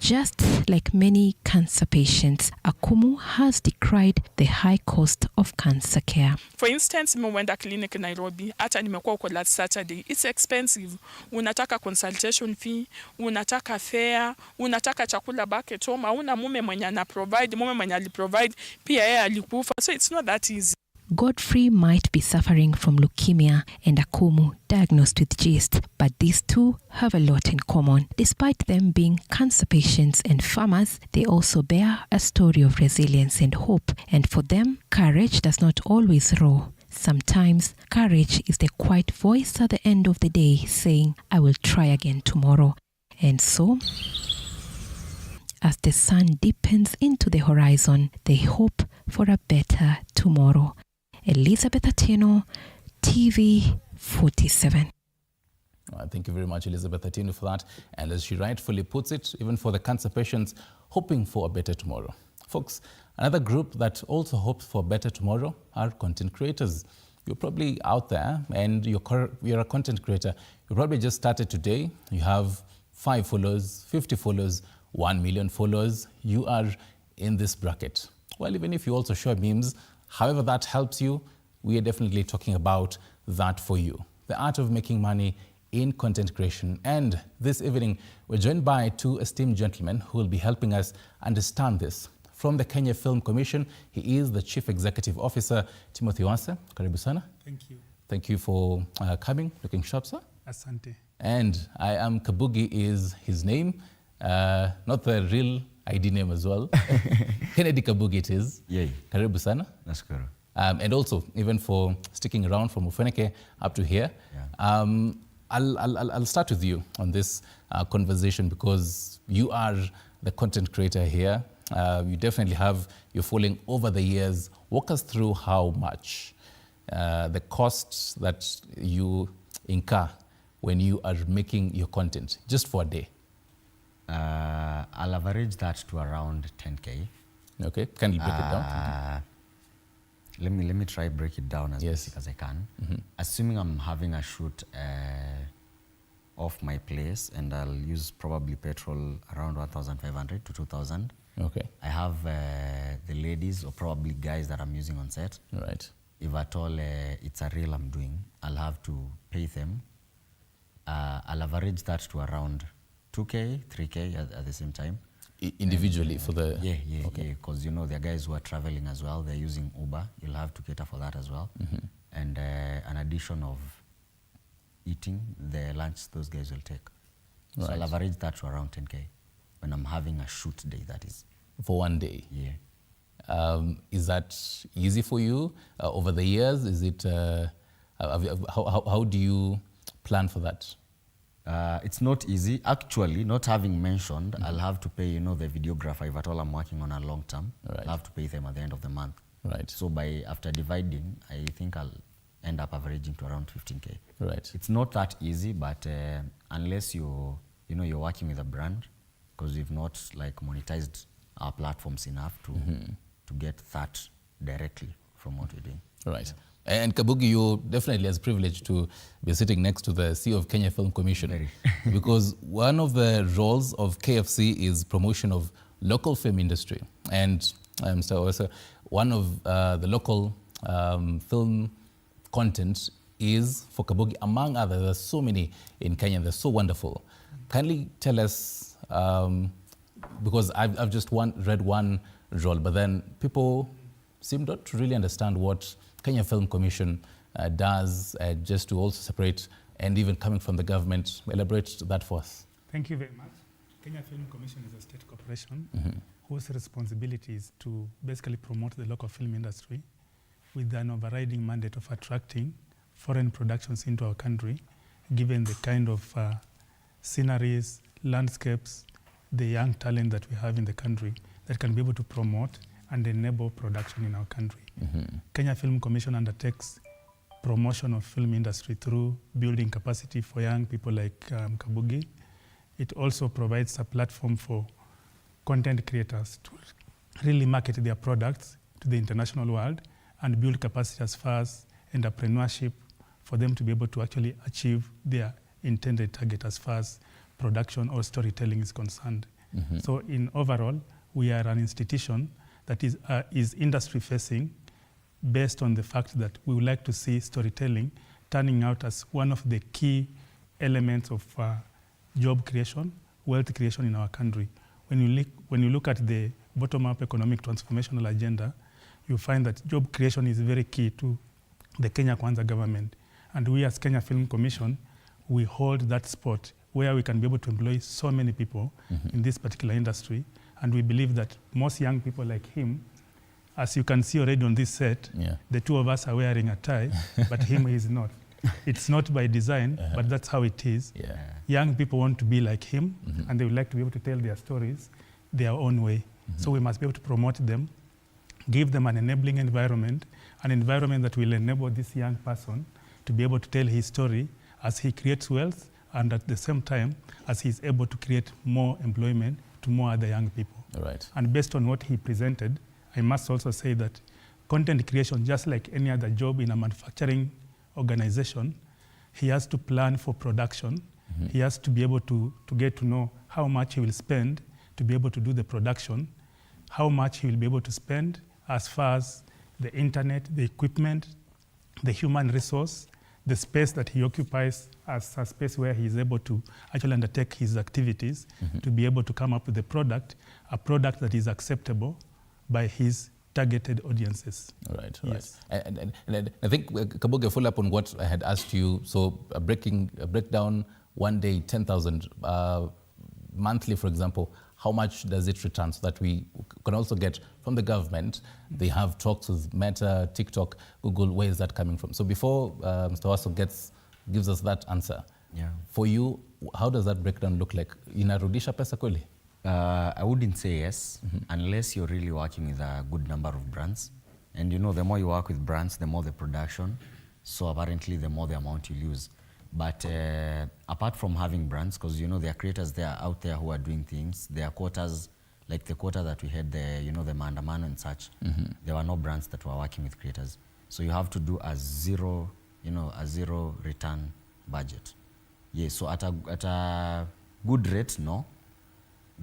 Speaker 13: Just like many cancer patients, Akumu has decried the high cost of cancer care.
Speaker 7: For instance, nimewenda clinic Nairobi, hata nimekuwa huko last Saturday. It's expensive. Unataka consultation fee, unataka fare, unataka chakula bucket home, una mume mwenye ana provide, mume mwenye aliprovide, pia yeye alikufa. So it's not that easy.
Speaker 13: Godfrey might be suffering from leukemia and Akumu diagnosed with GIST, but these two have a lot in common. Despite them being cancer patients and farmers, they also bear a story of resilience and hope. And for them, courage does not always roar. Sometimes, courage is the quiet voice at the end of the day saying, I will try again tomorrow. And so, as the sun deepens into the horizon, they hope for a better tomorrow. Elizabeth Otieno, TV47.
Speaker 1: Thank you very much, Elizabeth Otieno, for that. And as she rightfully puts it, even for the cancer patients, hoping for a better tomorrow. Folks, another group that also hopes for a better tomorrow are content creators. You're probably out there and you're a content creator. You probably just started today. You have 5 followers, 50 followers, 1 million followers. You are in this bracket. Well, even if you also share memes, however that helps you, we are definitely talking about that for you. The art of making money in content creation. And this evening, we're joined by 2 esteemed gentlemen who will be helping us understand this. From the Kenya Film Commission, he is the Chief Executive Officer, Timothy Wase. Karibu sana.
Speaker 8: Thank you.
Speaker 1: Thank you for coming, looking sharp, sir.
Speaker 8: Asante.
Speaker 1: And I am Kabugi is his name, not the real ID name as well. Kennedy Kabugi it is.
Speaker 9: Yay.
Speaker 1: Karibu sana.
Speaker 9: Nashukuru.
Speaker 1: And also, even for sticking around from Ufeneke up to here. Yeah. I'll start with you on this conversation because you are the content creator here. You definitely have your following over the years. Walk us through how much the costs that you incur when you are making your content, just for a day.
Speaker 9: I'll average that to around 10K.
Speaker 1: Okay, can you break it down?
Speaker 9: Let me try break it down as basic as I can.
Speaker 1: Mm-hmm.
Speaker 9: Assuming I'm having a shoot off my place and I'll use probably petrol around 1,500 to 2,000.
Speaker 1: Okay.
Speaker 9: I have the ladies or probably guys that I'm using on set.
Speaker 1: Right.
Speaker 9: If at all it's a reel I'm doing, I'll have to pay them. I'll average that to around 2K, 3K at the same time.
Speaker 1: Individually for the...
Speaker 9: Yeah, because you know, there are guys who are traveling as well. They're using Uber. You'll have to cater for that as well.
Speaker 1: Mm-hmm.
Speaker 9: And an addition of eating the lunch those guys will take.
Speaker 1: Right.
Speaker 9: So I'll average that to around 10K when I'm having a shoot day, that is.
Speaker 1: For one day?
Speaker 9: Yeah.
Speaker 1: Is that easy for you over the years? Is it... how do you plan for that?
Speaker 9: It's not easy. Actually, not having mentioned, I'll have to pay, you know, the videographer if at all I'm working on a long term.
Speaker 1: Right.
Speaker 9: I'll have to pay them at the end of the month.
Speaker 1: Right.
Speaker 9: So after dividing, I think I'll end up averaging to around 15K.
Speaker 1: Right.
Speaker 9: It's not that easy, but unless you're working with a brand, because we've not like monetized our platforms enough to get that directly from what we're doing.
Speaker 1: Right. Yeah. And Kabugi, you're definitely as privileged to be sitting next to the CEO of Kenya Film Commission. Because one of the roles of KFC is promotion of local film industry. And so one of the local film content is for Kabugi, among others. There's so many in Kenya, they're so wonderful. Kindly tell us, because I've just read one role, but then people seem not to really understand what Kenya Film Commission does, just to also separate, and even coming from the government. Elaborate that for us.
Speaker 8: Thank you very much. Kenya Film Commission is a state corporation whose responsibility is to basically promote the local film industry with an overriding mandate of attracting foreign productions into our country, given the kind of sceneries, landscapes, the young talent that we have in the country that can be able to promote and enable production in our country. Kenya Film Commission undertakes promotion of film industry through building capacity for young people like Kabugi. It also provides a platform for content creators to really market their products to the international world and build capacity as far as entrepreneurship for them to be able to actually achieve their intended target as far as production or storytelling is concerned. So in overall, we are an institution that is industry facing, based on the fact that we would like to see storytelling turning out as one of the key elements of job creation, wealth creation in our country. When you look at the bottom-up economic transformational agenda, you find that job creation is very key to the Kenya Kwanza government. And we as Kenya Film Commission, we hold that spot where we can be able to employ so many people in this particular industry. And we believe that most young people like him, as you can see already on this set, the two of us are wearing a tie, but him is not. It's not by design, but that's how it is. Young people want to be like him, and they would like to be able to tell their stories their own way. So we must be able to promote them, give them an enabling environment, an environment that will enable this young person to be able to tell his story as he creates wealth, and at the same time, as he's able to create more employment to more other young people. And based on what he presented, I must also say that content creation, just like any other job in a manufacturing organization, he has to plan for production. He has to be able to get to know how much he will spend to be able to do the production, how much he will be able to spend as far as the internet, the equipment, the human resource, the space that he occupies as a space where he is able to actually undertake his activities to be able to come up with a product that is acceptable by his targeted audiences.
Speaker 1: Right. And I think, Kabugi, follow up on what I had asked you. So a breakdown, one day, 10,000, monthly, for example, how much does it return so that we can also get from the government? They have talks with Meta, TikTok, Google. Where is that coming from? So before Mr. Waso gives us that answer, for you, how does that breakdown look like? Inarudisha pesa kweli?
Speaker 9: I wouldn't say yes, unless you're really working with a good number of brands. And you know, the more you work with brands, the more the production. So apparently, the more the amount you lose. But apart from having brands, because you know there are creators there out there who are doing things, there are quotas, like the quota that we had there, you know, the Mandamano and such. There were no brands that were working with creators. So you have to do a zero return budget. Yeah, so at a good rate, no.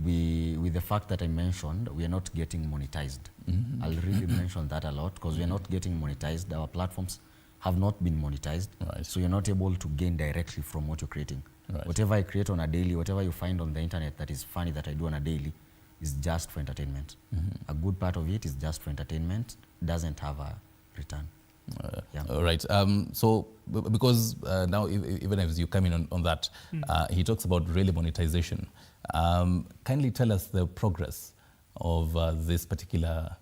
Speaker 9: With the fact that I mentioned, we are not getting monetized. I'll really mention that a lot, because we are not getting monetized. Our platforms have not been monetized, so you're not able to gain directly from what you're creating. Whatever I create on a daily, whatever you find on the internet that is funny that I do on a daily, is just for entertainment. A good part of it is just for entertainment, doesn't have a return.
Speaker 1: All right. So because now, even as you come in on that, he talks about really monetization. Kindly tell us the progress of this particular.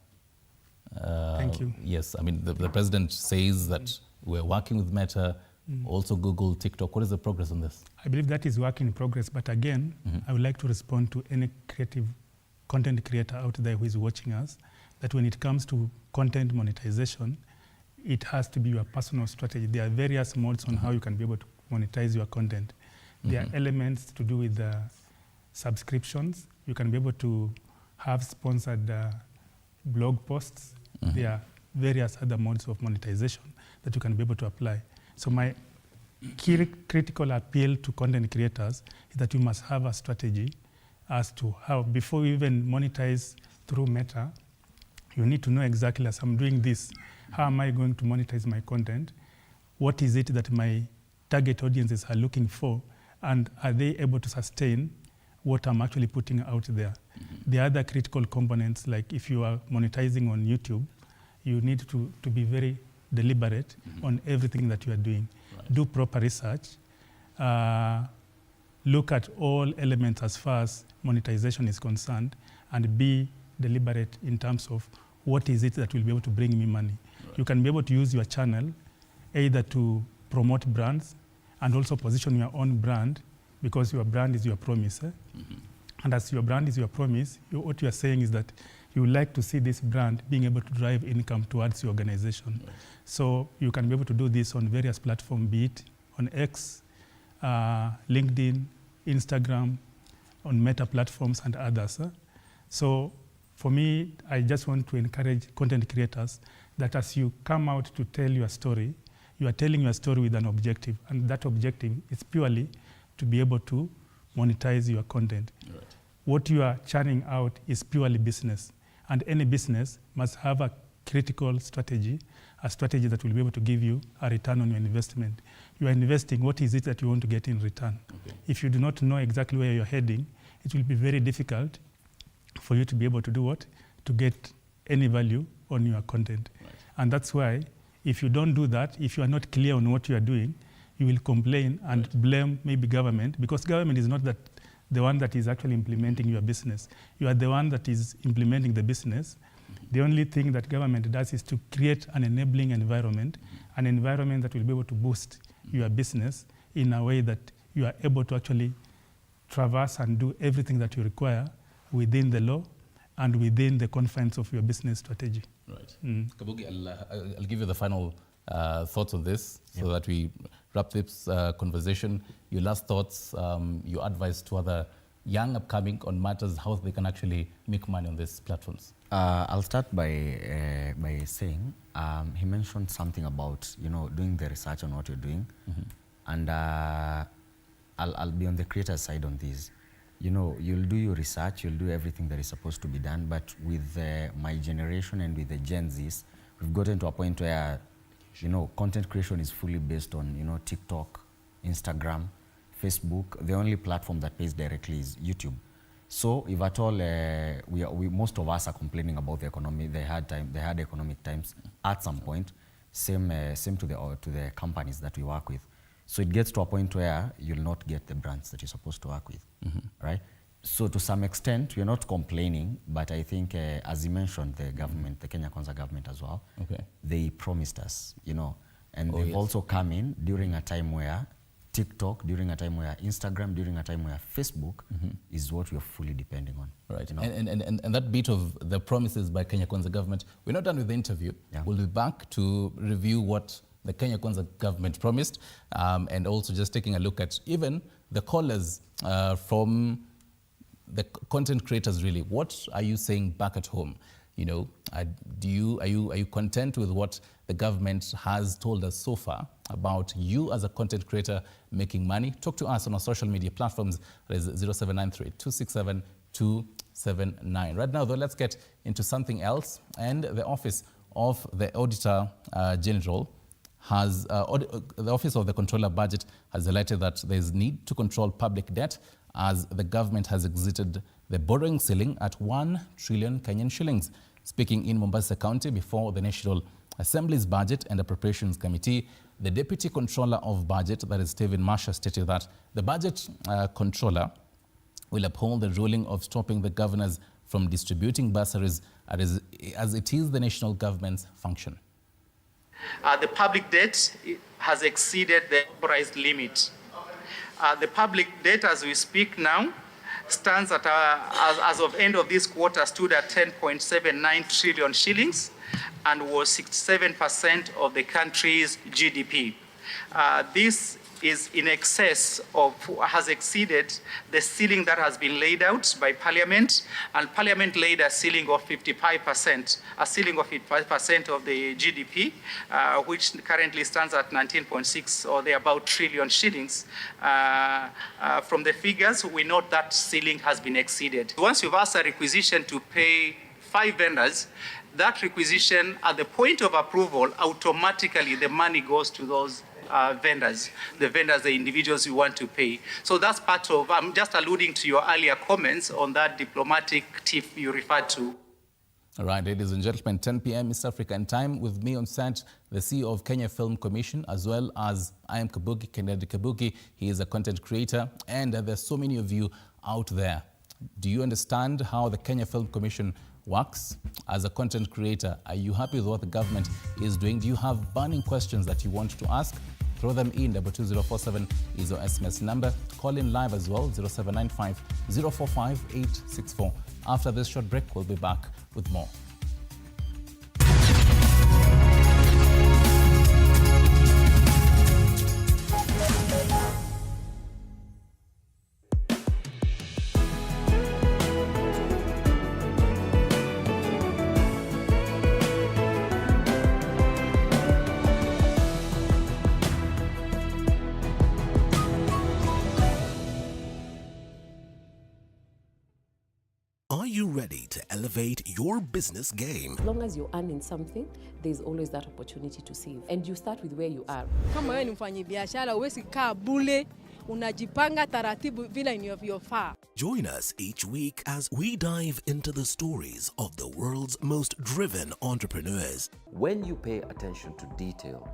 Speaker 8: Thank you.
Speaker 1: Yes, I mean the president says that we're working with Meta, also Google, TikTok. What is the progress on this?
Speaker 8: I believe that is work in progress, but again, I would like to respond to any creative content creator out there who is watching us, that when it comes to content monetization, it has to be your personal strategy. There are various modes on how you can be able to monetize your content. There are elements to do with subscriptions. You can be able to have sponsored blog posts. There are various other modes of monetization that you can be able to apply. So my key critical appeal to content creators is that you must have a strategy as to how, before you even monetize through Meta, you need to know exactly, as I'm doing this, How am I going to monetize my content? What is it that my target audiences are looking for? And are they able to sustain what I'm actually putting out there? The other critical components, like if you are monetizing on YouTube, you need to be very deliberate on everything that you are doing. Do proper research. Look at all elements as far as monetization is concerned, and be deliberate in terms of what is it that will be able to bring me money. You can be able to use your channel either to promote brands and also position your own brand, because your brand is your promise. And as your brand is your promise, what you are saying is that you would like to see this brand being able to drive income towards your organization. So you can be able to do this on various platforms, be it on X, LinkedIn, Instagram, on Meta platforms and others. So for me, I just want to encourage content creators that as you come out to tell your story, you are telling your story with an objective, and that objective is purely to be able to monetize your content. What you are churning out is purely business, and any business must have a critical strategy, a strategy that will be able to give you a return on your investment. You are investing, what is it that you want to get in return? If you do not know exactly where you're heading, it will be very difficult for you to be able to do what? To get any value on your content. And that's why, if you don't do that, if you are not clear on what you are doing, you will complain and blame maybe government, because government is not the one that is actually implementing your business. You are the one that is implementing the business. The only thing that government does is to create an enabling environment, an environment that will be able to boost your business in a way that you are able to actually traverse and do everything that you require within the law and within the confines of your business strategy.
Speaker 1: Right. Kabugi, I'll give you the final thoughts on this so that we wrap this conversation. Your last thoughts, your advice to other young upcoming on matters, how they can actually make money on these platforms.
Speaker 9: I'll start by saying, he mentioned something about, doing the research on what you're doing. And I'll be on the creator side on this. You'll do your research, you'll do everything that is supposed to be done, but with my generation and with the Gen Zs, we've gotten to a point where, content creation is fully based on, TikTok, Instagram, Facebook. The only platform that pays directly is YouTube. So if at all, most of us are complaining about the economy. They had economic times at some point. Same to the companies that we work with. So it gets to a point where you'll not get the brands that you're supposed to work with, right? So to some extent, we're not complaining, but I think, as you mentioned, the government, the Kenya Kwanza government as well, they promised us, and they've also come in during a time where TikTok, during a time where Instagram, during a time where Facebook is what we're fully depending on.
Speaker 1: Right, and that bit of the promises by Kenya Kwanza government, we're not done with the interview. We'll be back to review what the Kenya Kwanza government promised, and also just taking a look at even the callers from the content creators. Really, what are you saying back at home? Are you content with what the government has told us so far about you as a content creator making money? Talk to us on our social media platforms. It is 0793 267 279. Right now, though, let's get into something else. And the Office of the Auditor General has, the Office of the Controller Budget has highlighted that there is need to control public debt as the government has exited the borrowing ceiling at 1 trillion Kenyan shillings. Speaking in Mombasa County before the National Assembly's Budget and Appropriations Committee, the Deputy Controller of Budget, that is Stephen Masha, stated that the Budget Controller will uphold the ruling of stopping the governors from distributing bursaries as it is the national government's function.
Speaker 10: The public debt has exceeded the authorized limit. The public debt, as we speak now, stands at, as of end of this quarter, stood at 10.79 trillion shillings and was 67% of the country's GDP. This is in excess of, has exceeded the ceiling that has been laid out by Parliament, and Parliament laid a ceiling of 55%, a ceiling of 55% of the GDP, which currently stands at 19.6 or thereabout trillion shillings. From the figures, we note that ceiling has been exceeded. Once you've asked a requisition to pay 5 vendors, that requisition at the point of approval, automatically the money goes to those vendors, the individuals you want to pay. So that's part of, I'm just alluding to your earlier comments on that diplomatic tip you referred to.
Speaker 1: All right, ladies and gentlemen, 10 p.m. East African time. With me on set, the CEO of Kenya Film Commission, as well as I am Kabugi, Kennedy Kabugi. He is a content creator, and there's so many of you out there. Do you understand how the Kenya Film Commission works? As a content creator, are you happy with what the government is doing? Do you have burning questions that you want to ask? Throw them in. 22047 is our SMS number. Call in live as well, 0795 045 864. After this short break, we'll be back with more.
Speaker 12: Are you ready to elevate your business game?
Speaker 11: As long as you're earning something, there's always that opportunity to save. And you start with where you are.
Speaker 14: Kama wewe ni mfanyabiashara, huwezi kaa bure, unajipanga taratibu vile inavyofaa.
Speaker 12: Join us each week as we dive into the stories of the world's most driven entrepreneurs.
Speaker 17: When you pay attention to detail,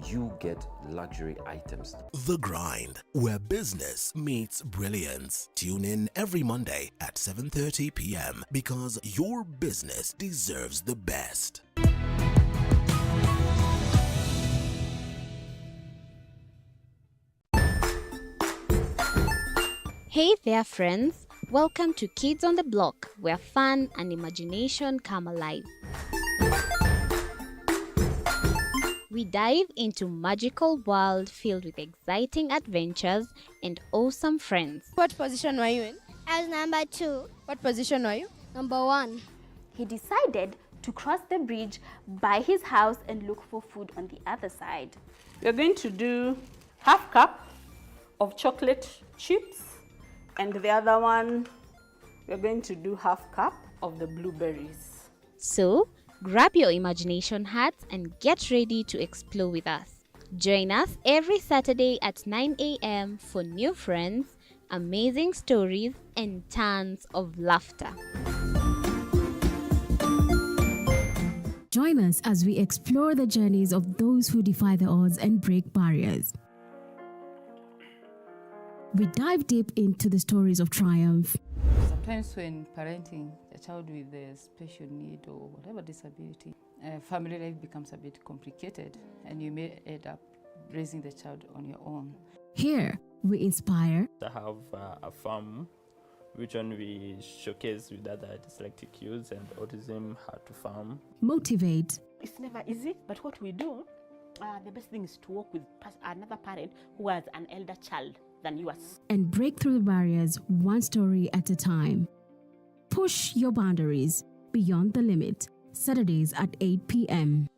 Speaker 17: you get luxury items.
Speaker 12: The Grind, where business meets brilliance. Tune in every Monday at 7:30 p.m. because your business deserves the best.
Speaker 15: Hey there, friends. Welcome to Kids on the Block, where fun and imagination come alive. We dive into magical world filled with exciting adventures and awesome friends.
Speaker 16: What position were you in? I was number 2.
Speaker 19: What position were you?
Speaker 16: Number 1.
Speaker 19: He decided to cross the bridge by his house and look for food on the other side.
Speaker 20: We're going to do half cup of chocolate chips, and the other one, we're going to do half cup of the blueberries.
Speaker 15: So, grab your imagination hats and get ready to explore with us. Join us every Saturday at 9 a.m. for new friends, amazing stories, and tons of laughter.
Speaker 26: Join us as we explore the journeys of those who defy the odds and break barriers. We dive deep into the stories of triumph.
Speaker 27: Sometimes when parenting a child with a special need or whatever disability, family life becomes a bit complicated and you may end up raising the child on your own.
Speaker 26: Here, we inspire.
Speaker 28: I have a farm which one we showcase with other dyslexic youths and autism, how to farm.
Speaker 26: Motivate.
Speaker 22: It's never easy, but what we do, the best thing is to work with another parent who has an elder child than yours.
Speaker 26: And break through the barriers one story at a time. Push your boundaries beyond the limit. Saturdays at 8 p.m.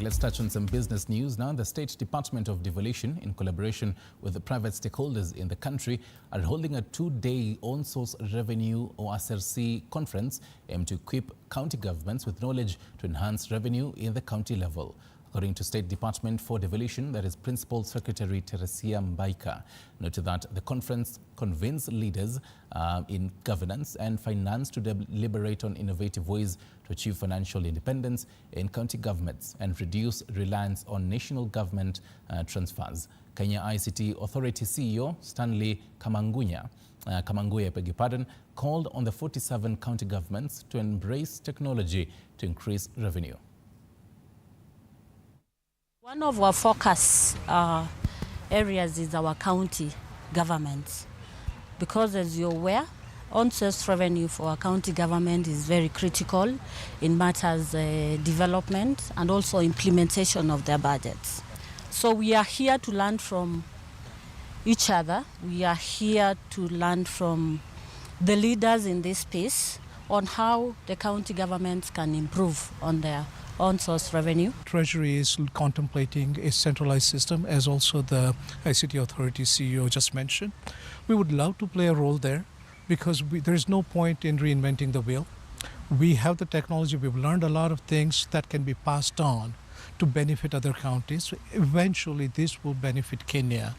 Speaker 1: let's touch on some business news now. The State Department of Devolution, in collaboration with the private stakeholders in the country, are holding a 2-day on-source revenue or SRC conference aimed to equip county governments with knowledge to enhance revenue in the county level. According to State Department for Devolution, that is Principal Secretary Teresia Mbaika, noted that the conference convenes leaders in governance and finance to deliberate on innovative ways to achieve financial independence in county governments and reduce reliance on national government transfers. Kenya ICT Authority CEO Stanley Nyaringita, called on the 47 county governments to embrace technology to increase revenue.
Speaker 22: One of our focus areas is our county governments, because as you're aware, on-source revenue for our county government is very critical in matters development and also implementation of their budgets. So we are here to learn from each other. We are here to learn from the leaders in this space on how the county governments can improve on their on-source revenue.
Speaker 2: Treasury is contemplating a centralized system, as also the ICT Authority CEO just mentioned. We would love to play a role there, because there's no point in reinventing the wheel. We have the technology, we've learned a lot of things that can be passed on to benefit other counties. Eventually, this will benefit Kenya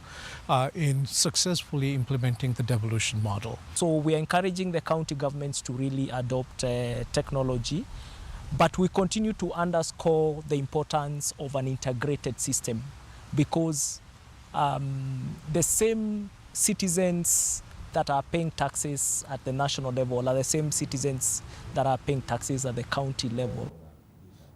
Speaker 2: in successfully implementing the devolution model.
Speaker 3: So we are encouraging the county governments to really adopt technology, but we continue to underscore the importance of an integrated system, because the same citizens that are paying taxes at the national level are the same citizens that are paying taxes at the county level.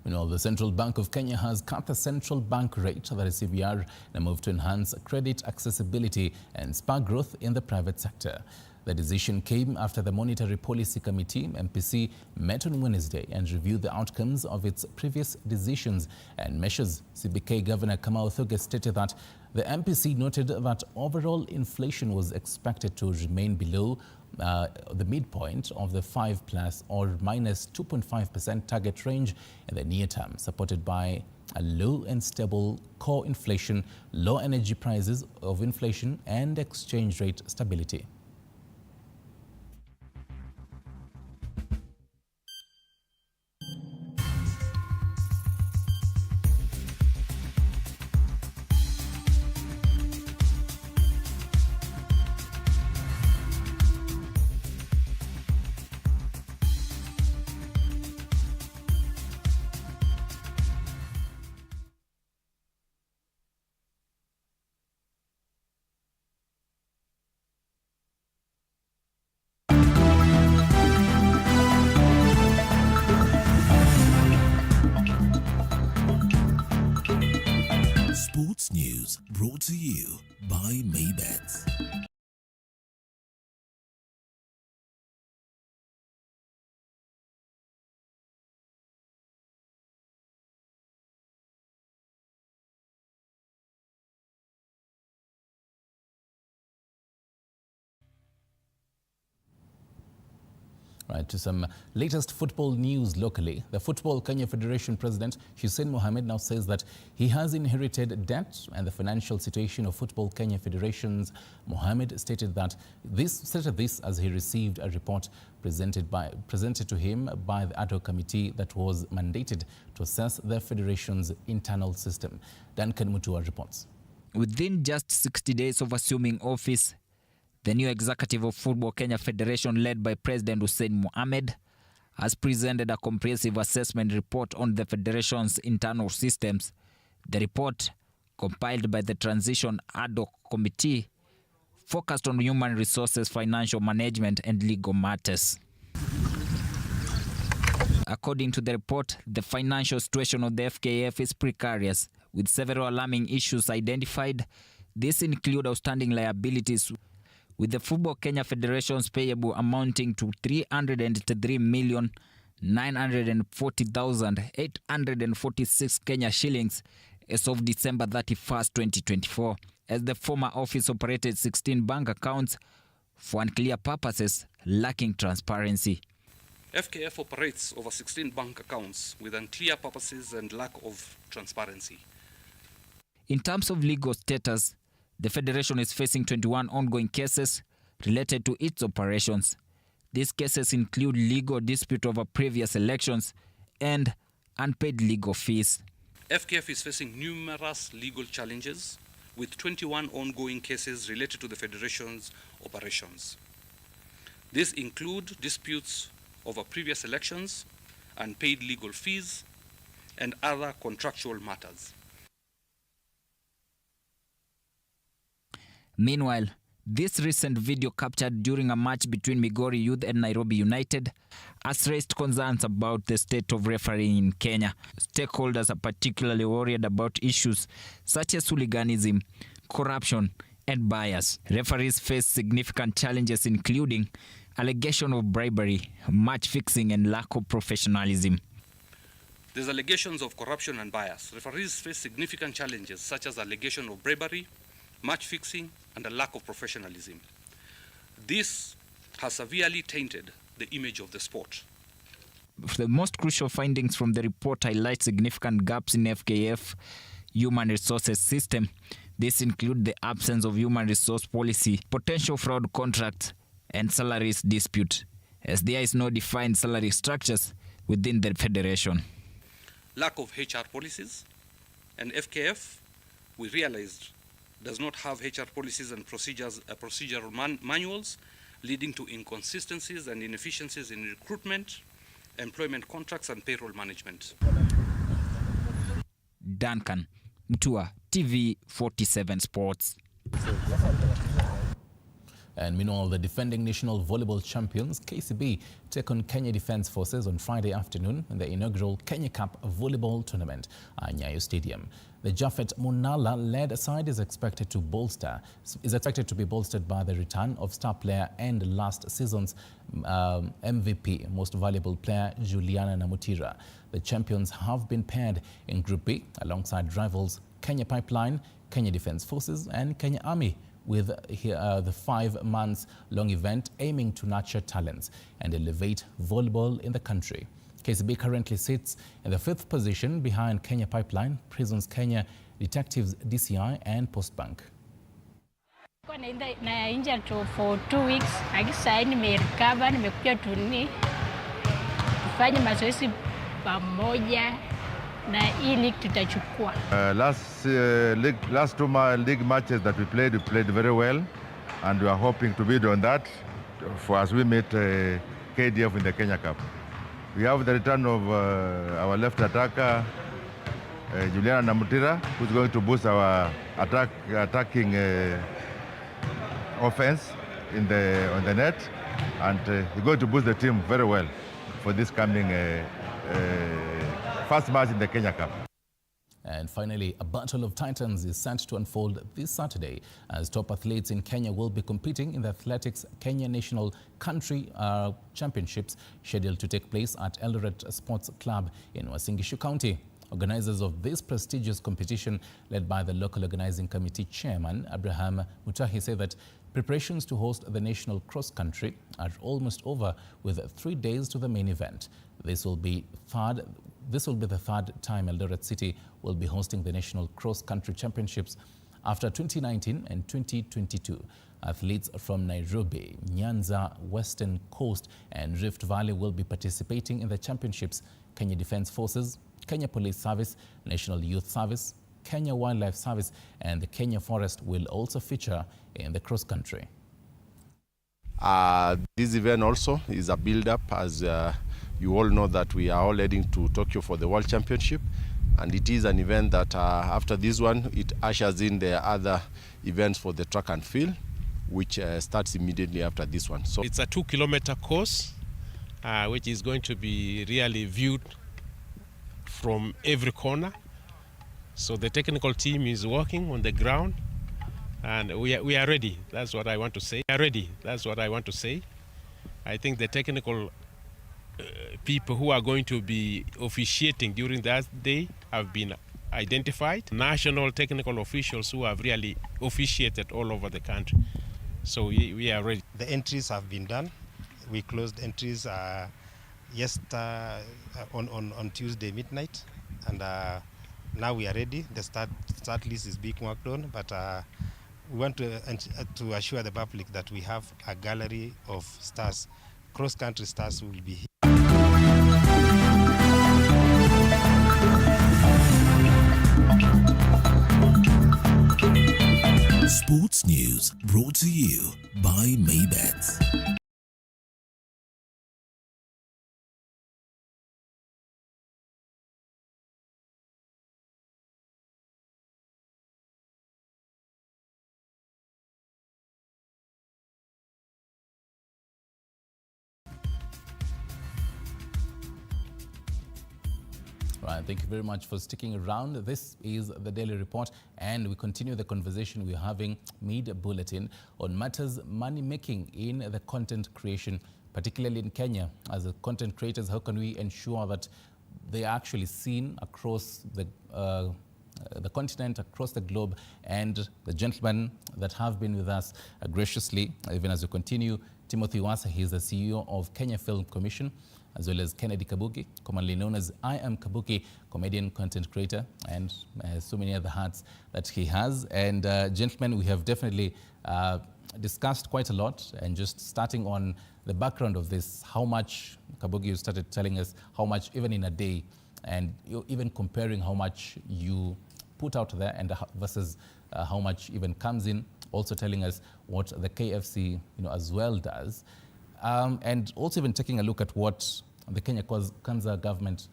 Speaker 1: Meanwhile, the Central Bank of Kenya has cut the central bank rate, that is CBR, in a move to enhance credit accessibility and spur growth in the private sector. The decision came after the Monetary Policy Committee, MPC, met on Wednesday and reviewed the outcomes of its previous decisions and measures. CBK Governor Kamau Thuge stated that the MPC noted that overall inflation was expected to remain below the midpoint of the 5+ or minus 2.5% target range in the near term, supported by a low and stable core inflation, low energy prices of inflation, and exchange rate stability.
Speaker 12: Sports News brought to you by Maybets.
Speaker 1: Right, to some latest football news locally. The Football Kenya Federation President Hussein Mohamed now says that he has inherited debt and the financial situation of Football Kenya Federations. Mohamed stated this as he received a report presented to him by the ad hoc committee that was mandated to assess the federation's internal system. Duncan Mutua reports.
Speaker 5: Within just 60 days of assuming office, the new executive of Football Kenya Federation, led by President Hussein Mohamed, has presented a comprehensive assessment report on the federation's internal systems. The report, compiled by the Transition Ad hoc Committee, focused on human resources, financial management, and legal matters. According to the report, the financial situation of the FKF is precarious, with several alarming issues identified. These include outstanding liabilities, with the Football Kenya Federation's payable amounting to 303,940,846 Kenya shillings as of December 31st, 2024, as the former office operated 16 bank accounts for unclear purposes, lacking transparency.
Speaker 18: FKF operates over 16 bank accounts with unclear purposes and lack of
Speaker 4: transparency.
Speaker 5: In terms of legal status, the Federation is facing 21 ongoing cases related to its operations. These cases include legal dispute over previous elections and unpaid legal fees.
Speaker 4: FKF is facing numerous legal challenges with 21 ongoing cases related to the Federation's operations. These include disputes over previous elections, unpaid legal fees, and other contractual matters.
Speaker 5: Meanwhile, this recent video captured during a match between Migori Youth and Nairobi United has raised concerns about the state of refereeing in Kenya. Stakeholders are particularly worried about issues such as hooliganism, corruption, and bias. Referees face significant challenges including allegation of bribery, match fixing, and lack of professionalism.
Speaker 4: There's allegations of corruption and bias. Referees face significant challenges such as allegation of bribery, match fixing, and a lack of professionalism. This has severely tainted the image of the sport.
Speaker 5: The most crucial findings from the report highlight significant gaps in FKF human resources system. These include the absence of human resource policy, potential fraud contracts, and salaries dispute, as there is no defined salary structures within the federation.
Speaker 4: Lack of HR policies, and FKF, we realized, does not have HR policies and procedural manuals, leading to inconsistencies and inefficiencies in recruitment, employment contracts, and payroll management.
Speaker 5: Duncan Mutua, TV47 Sports.
Speaker 1: And meanwhile, the defending national volleyball champions, KCB, take on Kenya Defence Forces on Friday afternoon in the inaugural Kenya Cup volleyball tournament at Nyayo Stadium. The Japhet Munala-led side is expected to be bolstered by the return of star player and last season's MVP, most valuable player, Juliana Namutira. The champions have been paired in Group B alongside rivals Kenya Pipeline, Kenya Defence Forces, and Kenya Army, with the 5 months long event aiming to nurture talents and elevate volleyball in the country. KCB currently sits in the 5th position behind Kenya Pipeline, Prisons Kenya, Detectives DCI, and Postbank.
Speaker 6: Na injured for 2 weeks, akisa nimerecover, nimekuja tufanye mazoezi pamoja na hii league tutachukua.
Speaker 7: Last two league matches that we played very well, and we are hoping to build on that for as we meet KDF in the Kenya Cup. We have the return of our left attacker, Juliana Namutira, who's going to boost our attacking offense on the net, and he's going to boost the team very well for this coming first match in the Kenya Cup.
Speaker 1: And finally, a battle of titans is set to unfold this Saturday as top athletes in Kenya will be competing in the Athletics Kenya National Country Championships scheduled to take place at Eldoret Sports Club in Uasin Gishu County. Organizers of this prestigious competition, led by the local organizing committee chairman, Abraham Mutahi, say that preparations to host the national cross-country are almost over, with 3 days to the main event. This will be the third time Eldoret City will be hosting the National Cross-Country Championships after 2019 and 2022. Athletes from Nairobi, Nyanza, Western Coast, and Rift Valley will be participating in the championships. Kenya Defence Forces, Kenya Police Service, National Youth Service, Kenya Wildlife Service, and the Kenya Forest will also feature in the cross-country.
Speaker 7: This event also is a build-up, as you all know that we are all heading to Tokyo for the World Championship, and it is an event that after this one, it ushers in the other events for the track and field, which starts immediately after this one. So
Speaker 18: it's a 2-kilometer course, which is going to be really viewed from every corner. So the technical team is working on the ground, and we are ready. That's what I want to say. We are ready. That's what I want to say. I think the technical people who are going to be officiating during that day have been identified. National technical officials who have really officiated all over the country. So we are ready.
Speaker 21: The entries have been done. We closed entries yesterday on Tuesday midnight, and now we are ready. The start list is being worked on, but we want to assure the public that we have a gallery of stars. Cross-country stars will be here.
Speaker 12: Sports news brought to you by Maybet.
Speaker 1: Right, thank you very much for sticking around. This is the Daily Report, and we continue the conversation we're having mid-bulletin on matters money-making in the content creation, particularly in Kenya. As content creators, how can we ensure that they are actually seen across the continent, across the globe? And the gentlemen that have been with us graciously, even as we continue, Timothy Wasa, he's the CEO of Kenya Film Commission, as well as Kennedy Kabuki, commonly known as I Am Kabuki, comedian, content creator, and so many other hats that he has. And gentlemen, we have definitely discussed quite a lot, and just starting on the background of this, how much, Kabuki, you started telling us how much even in a day, and you're even comparing how much you put out there and versus how much even comes in, also telling us what the KFC as well does. And also even taking a look at what the Kenya Kwanza government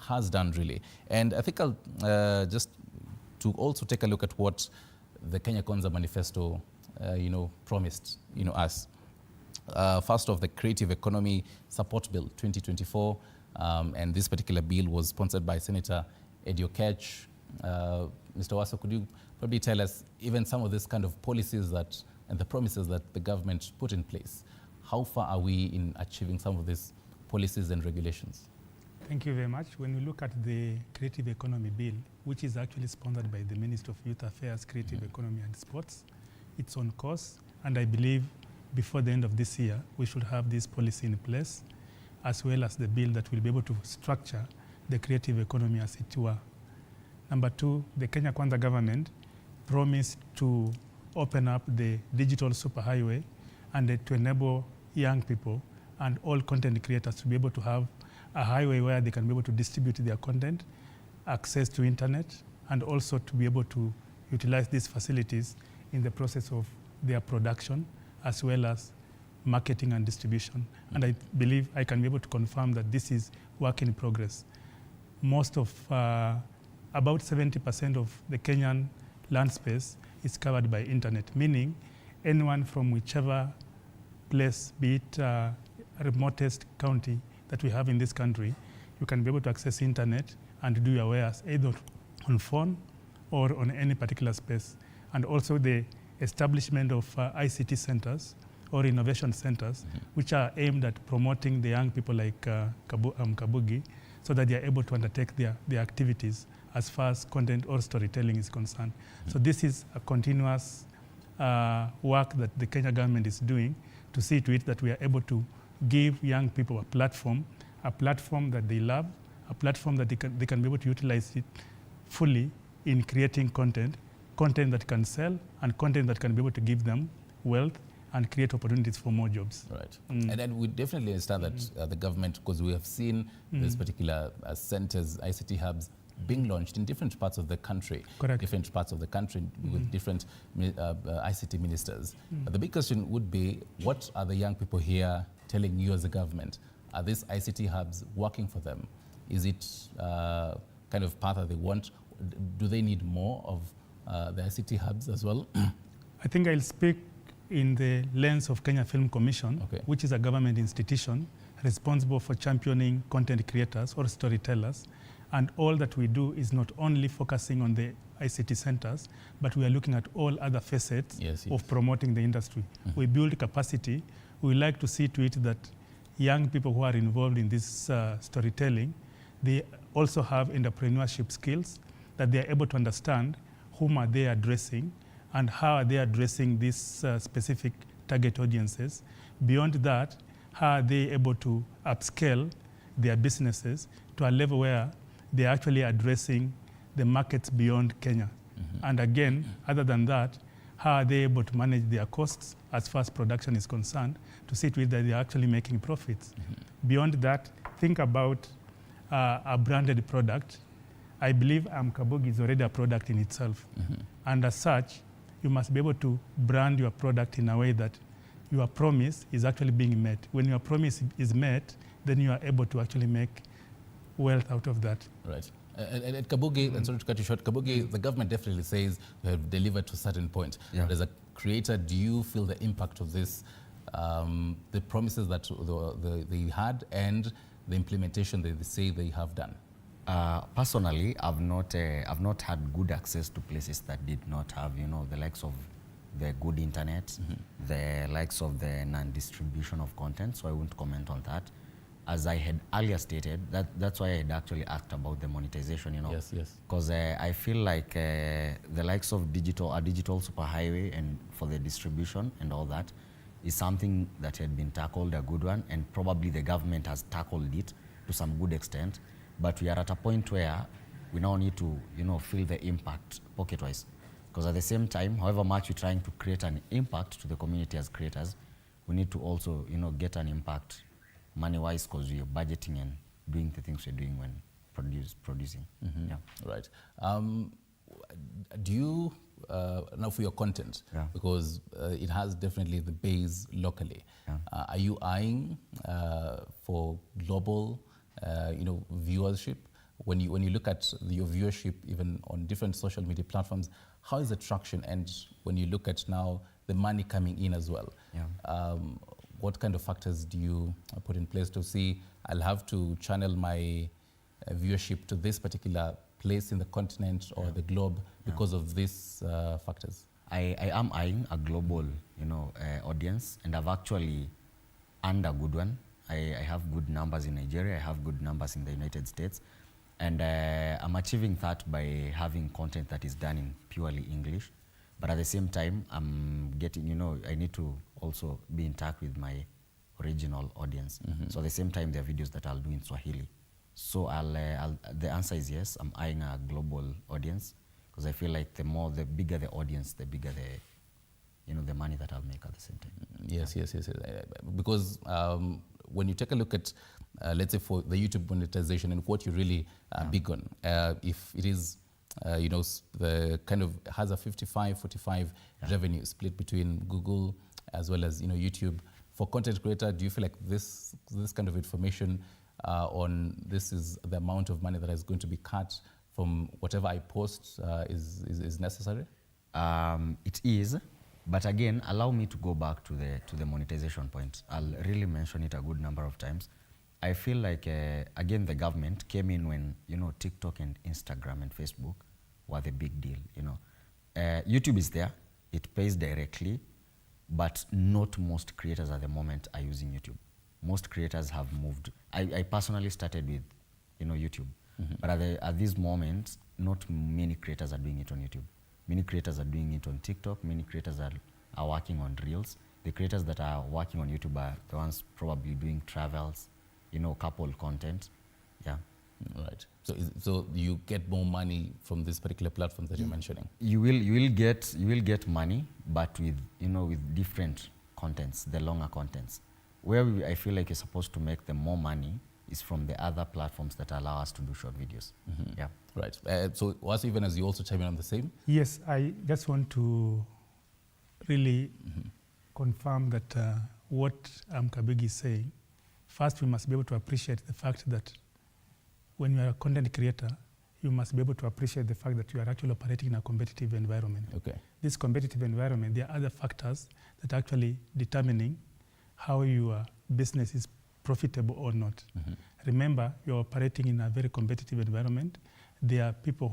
Speaker 1: has done really. And I think I'll just to also take a look at what the Kenya Kwanza manifesto promised us. First off, the Creative Economy Support Bill 2024, and this particular bill was sponsored by Senator Eddie Oketch. Mr. Wasa, could you probably tell us even some of these kind of policies that and the promises that the government put in place? How far are we in achieving some of these policies and regulations?
Speaker 8: Thank you very much. When we look at the Creative Economy Bill, which is actually sponsored by the Minister of Youth Affairs, Creative Economy and Sports, it's on course, and I believe before the end of this year, we should have this policy in place, as well as the bill that will be able to structure the creative economy as it were. Number two, the Kenya Kwanza government promised to open up the digital superhighway and to enable young people and all content creators to be able to have a highway where they can be able to distribute their content, access to internet, and also to be able to utilize these facilities in the process of their production, as well as marketing and distribution. And I believe I can be able to confirm that this is work in progress. Most of, about 70% of the Kenyan land space is covered by internet, meaning anyone from whichever place, be it remotest county that we have in this country, you can be able to access internet and do your wares either on phone or on any particular space. And also the establishment of ICT centers or innovation centers, which are aimed at promoting the young people like Kabugi, so that they are able to undertake their activities as far as content or storytelling is concerned. So this is a continuous work that the Kenya government is doing to see to it that we are able to give young people a platform that they love, a platform that they can be able to utilize it fully in creating content that can sell, and content that can be able to give them wealth and create opportunities for more jobs.
Speaker 1: Right. And then we definitely understand that the government, because we have seen this particular centers, ICT hubs, being launched in different parts of the country.
Speaker 8: Correct.
Speaker 1: Different parts of the country with different ICT ministers. But the big question would be, what are the young people here telling you as a government? Are these ICT hubs working for them? Is it kind of path that they want? Do they need more of the ICT hubs as well?
Speaker 8: I think I'll speak in the lens of Kenya Film Commission, which is a government institution responsible for championing content creators or storytellers. And all that we do is not only focusing on the ICT centers, but we are looking at all other facets of promoting the industry. We build capacity. We like to see to it that young people who are involved in this storytelling, they also have entrepreneurship skills, that they are able to understand whom are they addressing and how are they addressing these specific target audiences. Beyond that, how are they able to upscale their businesses to a level where they're actually addressing the markets beyond Kenya. And again, other than that, how are they able to manage their costs as far as production is concerned to see to it that they're actually making profits? Beyond that, think about a branded product. I believe Kabugi is already a product in itself. And as such, you must be able to brand your product in a way that your promise is actually being met. When your promise is met, then you are able to actually make wealth out of that.
Speaker 1: Right. And Kabugi, and sorry to cut you short, Kabugi, the government definitely says you have delivered to a certain point. But as a creator, do you feel the impact of this, the promises that they had and the implementation that they say they have done?
Speaker 9: Personally, I've not had good access to places that did not have, the likes of the good internet, the likes of the non-distribution of content, so I won't comment on that. As I had earlier stated, that's why I had actually asked about the monetization,
Speaker 1: Yes, yes.
Speaker 9: Because I feel like the likes of a digital superhighway and for the distribution and all that is something that had been tackled, a good one, and probably the government has tackled it to some good extent. But we are at a point where we now need to, feel the impact pocket-wise. Because at the same time, however much we're trying to create an impact to the community as creators, we need to also, get an impact money-wise, because we are budgeting and doing the things we're doing when producing. Yeah.
Speaker 1: Right. Do you, now for your content, because it has definitely the base locally, are you eyeing for global, viewership? When you look at your viewership, even on different social media platforms, how is the traction? And when you look at now the money coming in as well, what kind of factors do you put in place to see, I'll have to channel my viewership to this particular place in the continent or the globe because of these factors?
Speaker 9: I am eyeing a global, audience, and I've actually earned a good one. I have good numbers in Nigeria, I have good numbers in the United States, and I'm achieving that by having content that is done in purely English. But at the same time, I'm getting, I need to also be in touch with my original audience. So at the same time, there are videos that I'll do in Swahili. So the answer is yes, I'm eyeing a global audience, because I feel like the bigger the audience, the bigger the money that I'll make at the same time.
Speaker 1: Yes. Because when you take a look at, let's say for the YouTube monetization and what you really big on, if it is, the kind of has a 55-45 revenue split between Google as well as YouTube. For content creator, do you feel like this kind of information on this is the amount of money that is going to be cut from whatever I post is necessary?
Speaker 9: It is, but again, allow me to go back to the monetization point. I'll really mention it a good number of times. I feel like again the government came in when TikTok and Instagram and Facebook were the big deal. YouTube is there, it pays directly, but not most creators at the moment are using YouTube. Most creators have moved. I personally started with YouTube, but at this moment, not many creators are doing it on YouTube. Many creators are doing it on TikTok. Many creators are working on Reels. The creators that are working on YouTube are the ones probably doing travels, couple content. Yeah.
Speaker 1: Right. So you get more money from this particular platform that you're mentioning?
Speaker 9: You will get money, but with different contents, the longer contents. Where I feel like you're supposed to make the more money is from the other platforms that allow us to do short videos. Yeah.
Speaker 1: Right. So was even as you also chime in on the same?
Speaker 8: Yes, I just want to really confirm that what Kabigi is saying. First, we must be able to appreciate the fact that when you are a content creator, you must be able to appreciate the fact that you are actually operating in a competitive environment.
Speaker 1: Okay.
Speaker 8: This competitive environment, there are other factors that are actually determining how your business is profitable or not. Remember, you're operating in a very competitive environment. There are people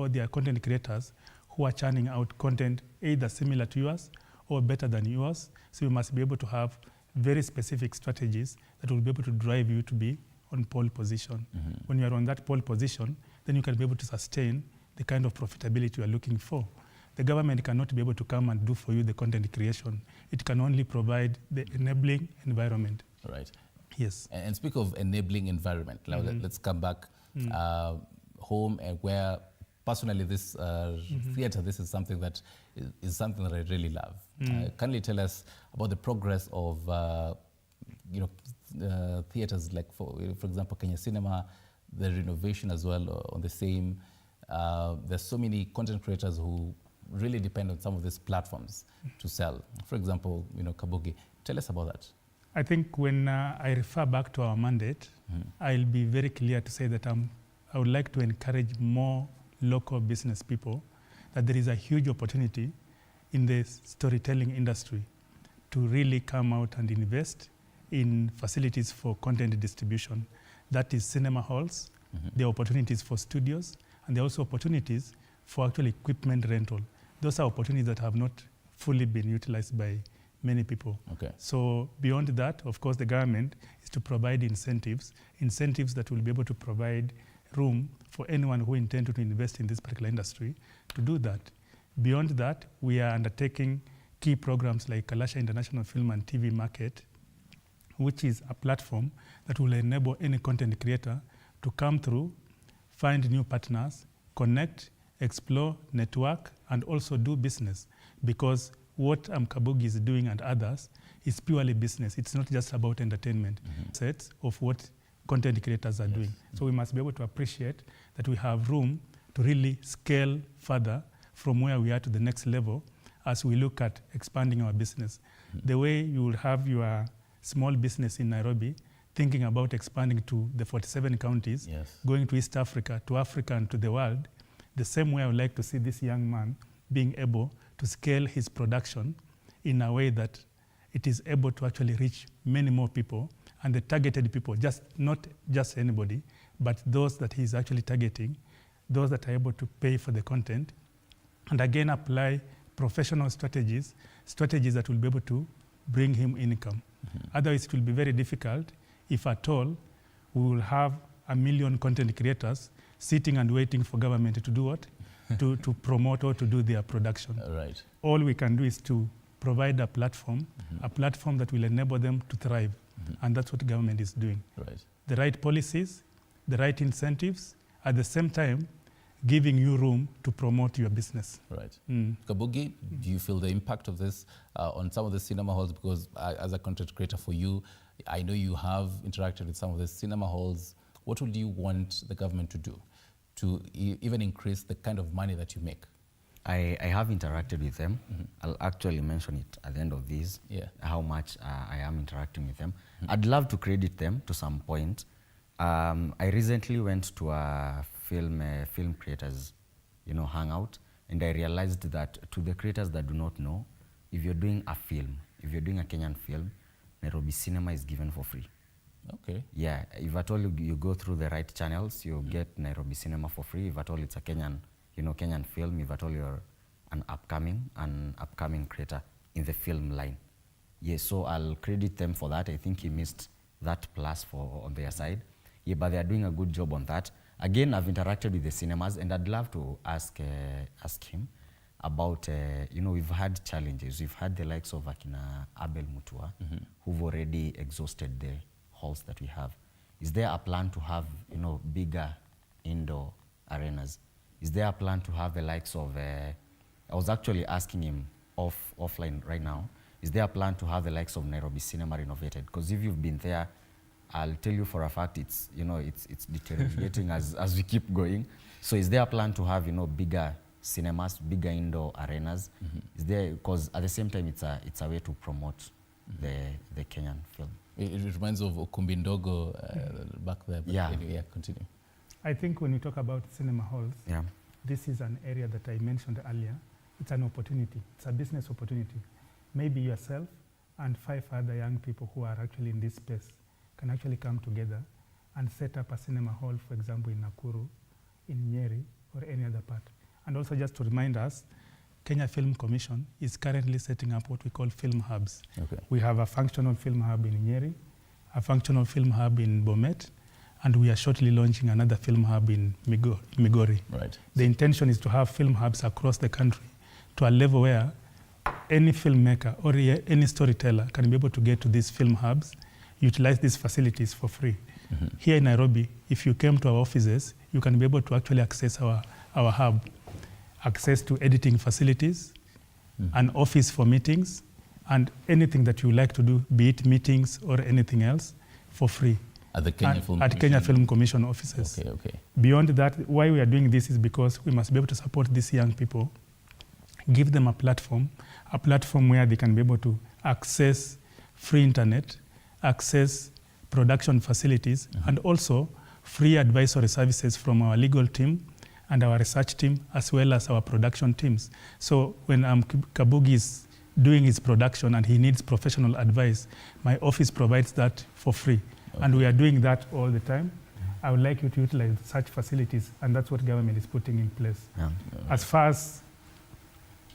Speaker 8: there are content creators who are churning out content either similar to yours or better than yours. So you must be able to have very specific strategies that will be able to drive you to be on pole position. When you are on that pole position, then you can be able to sustain the kind of profitability you are looking for. The government cannot be able to come and do for you the content creation. It can only provide the enabling environment.
Speaker 1: Right.
Speaker 8: Yes.
Speaker 1: And speak of enabling environment, now let's come back home and where personally, this theatre, this is something that I really love. Can you tell us about the progress of theatres like, for example, Kenya Cinema, the renovation as well on the same. There's so many content creators who really depend on some of these platforms to sell. For example, Kabugi. Tell us about that.
Speaker 8: I think when I refer back to our mandate, I'll be very clear to say that I would like to encourage more local business people, that there is a huge opportunity in the storytelling industry to really come out and invest in facilities for content distribution. That is cinema halls, there are opportunities for studios, and there are also opportunities for actual equipment rental. Those are opportunities that have not fully been utilized by many people.
Speaker 1: Okay.
Speaker 8: So beyond that, of course, the government is to provide incentives that will be able to provide room for anyone who intends to invest in this particular industry to do that. Beyond that, we are undertaking key programs like Kalasha International Film and TV Market, which is a platform that will enable any content creator to come through, find new partners, connect, explore, network, and also do business. Because what Kabugi is doing and others is purely business. It's not just about entertainment. Sets of what content creators are doing. So we must be able to appreciate that we have room to really scale further from where we are to the next level as we look at expanding our business. The way you will have your small business in Nairobi, thinking about expanding to the 47 counties, going to East Africa, to Africa, and to the world, the same way I would like to see this young man being able to scale his production in a way that it is able to actually reach many more people, and the targeted people, not just anybody, but those that he's actually targeting, those that are able to pay for the content, and again apply professional strategies that will be able to bring him income. Otherwise, it will be very difficult if at all we will have 1 million content creators sitting and waiting for government to do what? to promote or to do their production.
Speaker 1: Right.
Speaker 8: All we can do is to provide a platform that will enable them to thrive. And that's what government is doing.
Speaker 1: Right.
Speaker 8: The right policies, the right incentives, at the same time, giving you room to promote your business.
Speaker 1: Right. Kabugi, do you feel the impact of this on some of the cinema halls? Because as a content creator for you, I know you have interacted with some of the cinema halls. What would you want the government to do to even increase the kind of money that you make?
Speaker 9: I have interacted with them. I'll actually mention it at the end of this, how much I am interacting with them. I'd love to credit them to some point. I recently went to a film creators, hangout, and I realized that to the creators that do not know, if you're doing a film, if you're doing a Kenyan film, Nairobi Cinema is given for free.
Speaker 1: Okay.
Speaker 9: Yeah, if at all you go through the right channels, you get Nairobi Cinema for free. If at all it's a Kenyan, Kenyan film, if at all you're an upcoming creator in the film line. Yeah, so I'll credit them for that. I think he missed that plus on their side. Yeah, but they are doing a good job on that. Again, I've interacted with the cinemas, and I'd love to ask him about, we've had challenges. We've had the likes of Akina Abel Mutua, who've already exhausted the halls that we have. Is there a plan to have, bigger indoor arenas? Is there a plan to have the likes of, I was actually asking him offline right now, is there a plan to have the likes of Nairobi Cinema renovated? Because if you've been there, I'll tell you for a fact it's deteriorating as we keep going. So is there a plan to have, bigger cinemas, bigger indoor arenas? Is there, because at the same time it's a way to promote the Kenyan film.
Speaker 1: It reminds of Ukumbi Ndogo back there. But anyway, continue.
Speaker 8: I think when you talk about cinema halls, this is an area that I mentioned earlier. It's an opportunity. It's a business opportunity. Maybe yourself and 5 other young people who are actually in this space can actually come together and set up a cinema hall, for example, in Nakuru, in Nyeri, or any other part. And also just to remind us, Kenya Film Commission is currently setting up what we call film hubs.
Speaker 1: Okay.
Speaker 8: We have a functional film hub in Nyeri, a functional film hub in Bomet, and we are shortly launching another film hub in Migori.
Speaker 1: Right.
Speaker 8: The intention is to have film hubs across the country to a level where any filmmaker or any storyteller can be able to get to these film hubs, utilize these facilities for free. Here in Nairobi, if you came to our offices, you can be able to actually access our our hub, access to editing facilities, an office for meetings, and anything that you like to do, be it meetings or anything else, for free.
Speaker 1: At the Kenya Film Commission?
Speaker 8: At Kenya Film Commission offices.
Speaker 1: Okay.
Speaker 8: Beyond that, why we are doing this is because we must be able to support these young people, give them a platform where they can be able to access free internet, access production facilities, and also free advisory services from our legal team and our research team, as well as our production teams. So when Kabugi is doing his production and he needs professional advice, my office provides that for free. Okay. And we are doing that all the time. I would like you to utilize such facilities, and that's what government is putting in place. Yeah. As far as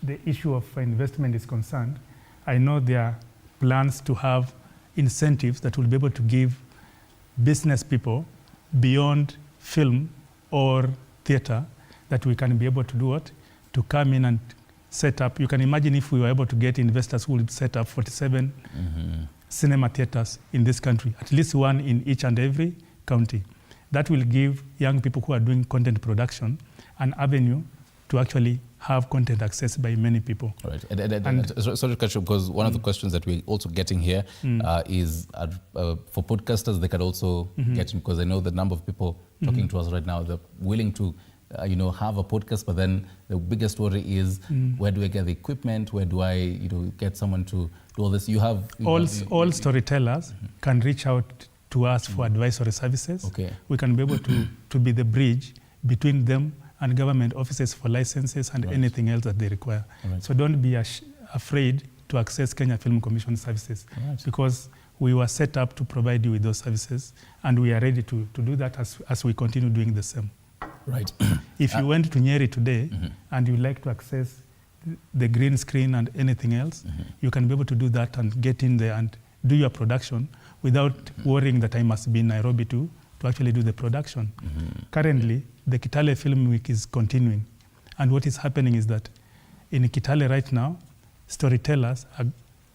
Speaker 8: the issue of investment is concerned, I know there are plans to have incentives that will be able to give business people beyond film or theater, that we can be able to do what? To come in and set up. You can imagine if we were able to get investors who would set up 47 cinema theaters in this country, at least one in each and every county. That will give young people who are doing content production an avenue to actually have content accessed by many people.
Speaker 1: Right. And sorry to cut you, because one of the questions that we're also getting here is for podcasters, they can also get in, because I know the number of people talking to us right now, they're willing to have a podcast, but then the biggest worry is where do I get the equipment? Where do I get someone to do all this?
Speaker 8: All storytellers can reach out to us for advisory services.
Speaker 1: Okay.
Speaker 8: We can be able to be the bridge between them and government offices for licenses and anything else that they require. Right. So don't be afraid to access Kenya Film Commission services, because we were set up to provide you with those services, and we are ready to do that as we continue doing the same.
Speaker 1: Right.
Speaker 8: If you went to Nyeri today and you like to access the green screen and anything else, you can be able to do that and get in there and do your production without worrying that I must be in Nairobi to actually do the production. Currently, the Kitale Film Week is continuing. And what is happening is that in Kitale right now, storytellers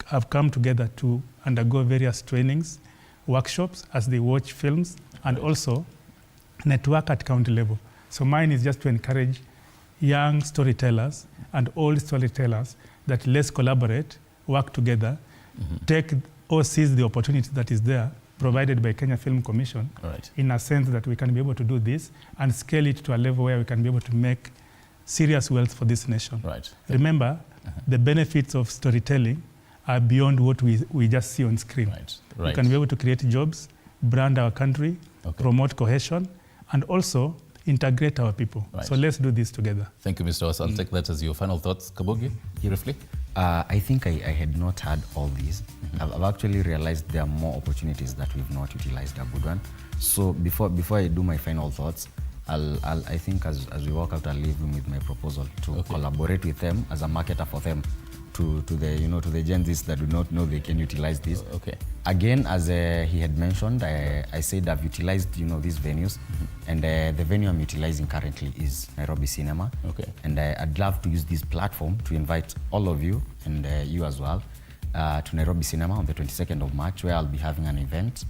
Speaker 8: have come together to undergo various trainings, workshops as they watch films, and also network at county level. So mine is just to encourage young storytellers and old storytellers that let's collaborate, work together, take or seize the opportunity that is there provided by Kenya Film Commission, in a sense that we can be able to do this and scale it to a level where we can be able to make serious wealth for this nation.
Speaker 1: Right.
Speaker 8: Remember, the benefits of storytelling are beyond what we just see on screen. We can be able to create jobs, brand our country, promote cohesion, and also integrate our people. So let's do this together.
Speaker 1: Thank you, Mr. Oss. I'll take that as your final thoughts. Kabugi, briefly?
Speaker 9: I think I had not had all these. I've actually realized there are more opportunities that we've not utilized a good one. So before I do my final thoughts, I think as we walk out, I'll leave them with my proposal to collaborate with them as a marketer for them, to the Gen Zs that do not know they can utilize this. Again, as he had mentioned, I said I've utilized these venues, and the venue I'm utilizing currently is Nairobi Cinema. And I'd love to use this platform to invite all of you, and you as well, to Nairobi Cinema on the 22nd of March, where I'll be having an event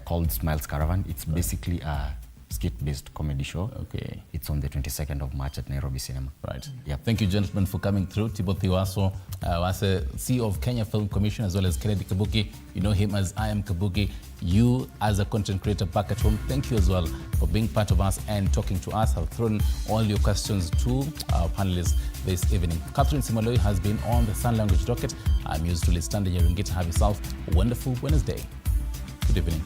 Speaker 9: called Smiles Caravan. It's basically a skit-based comedy show. It's on the 22nd of March at Nairobi Cinema.
Speaker 1: Right. Yeah. Thank you, gentlemen, for coming through. Timothy Waso, as a CEO of Kenya Film Commission, as well as Kennedy Kabugi. You know him as I Am Kabugi. You, as a content creator back at home, thank you as well for being part of us and talking to us. I've thrown all your questions to our panelists this evening. Catherine Simaloi has been on the Sign Language docket. I'm Stanley Nyaringita. Have yourself a wonderful Wednesday. Good evening.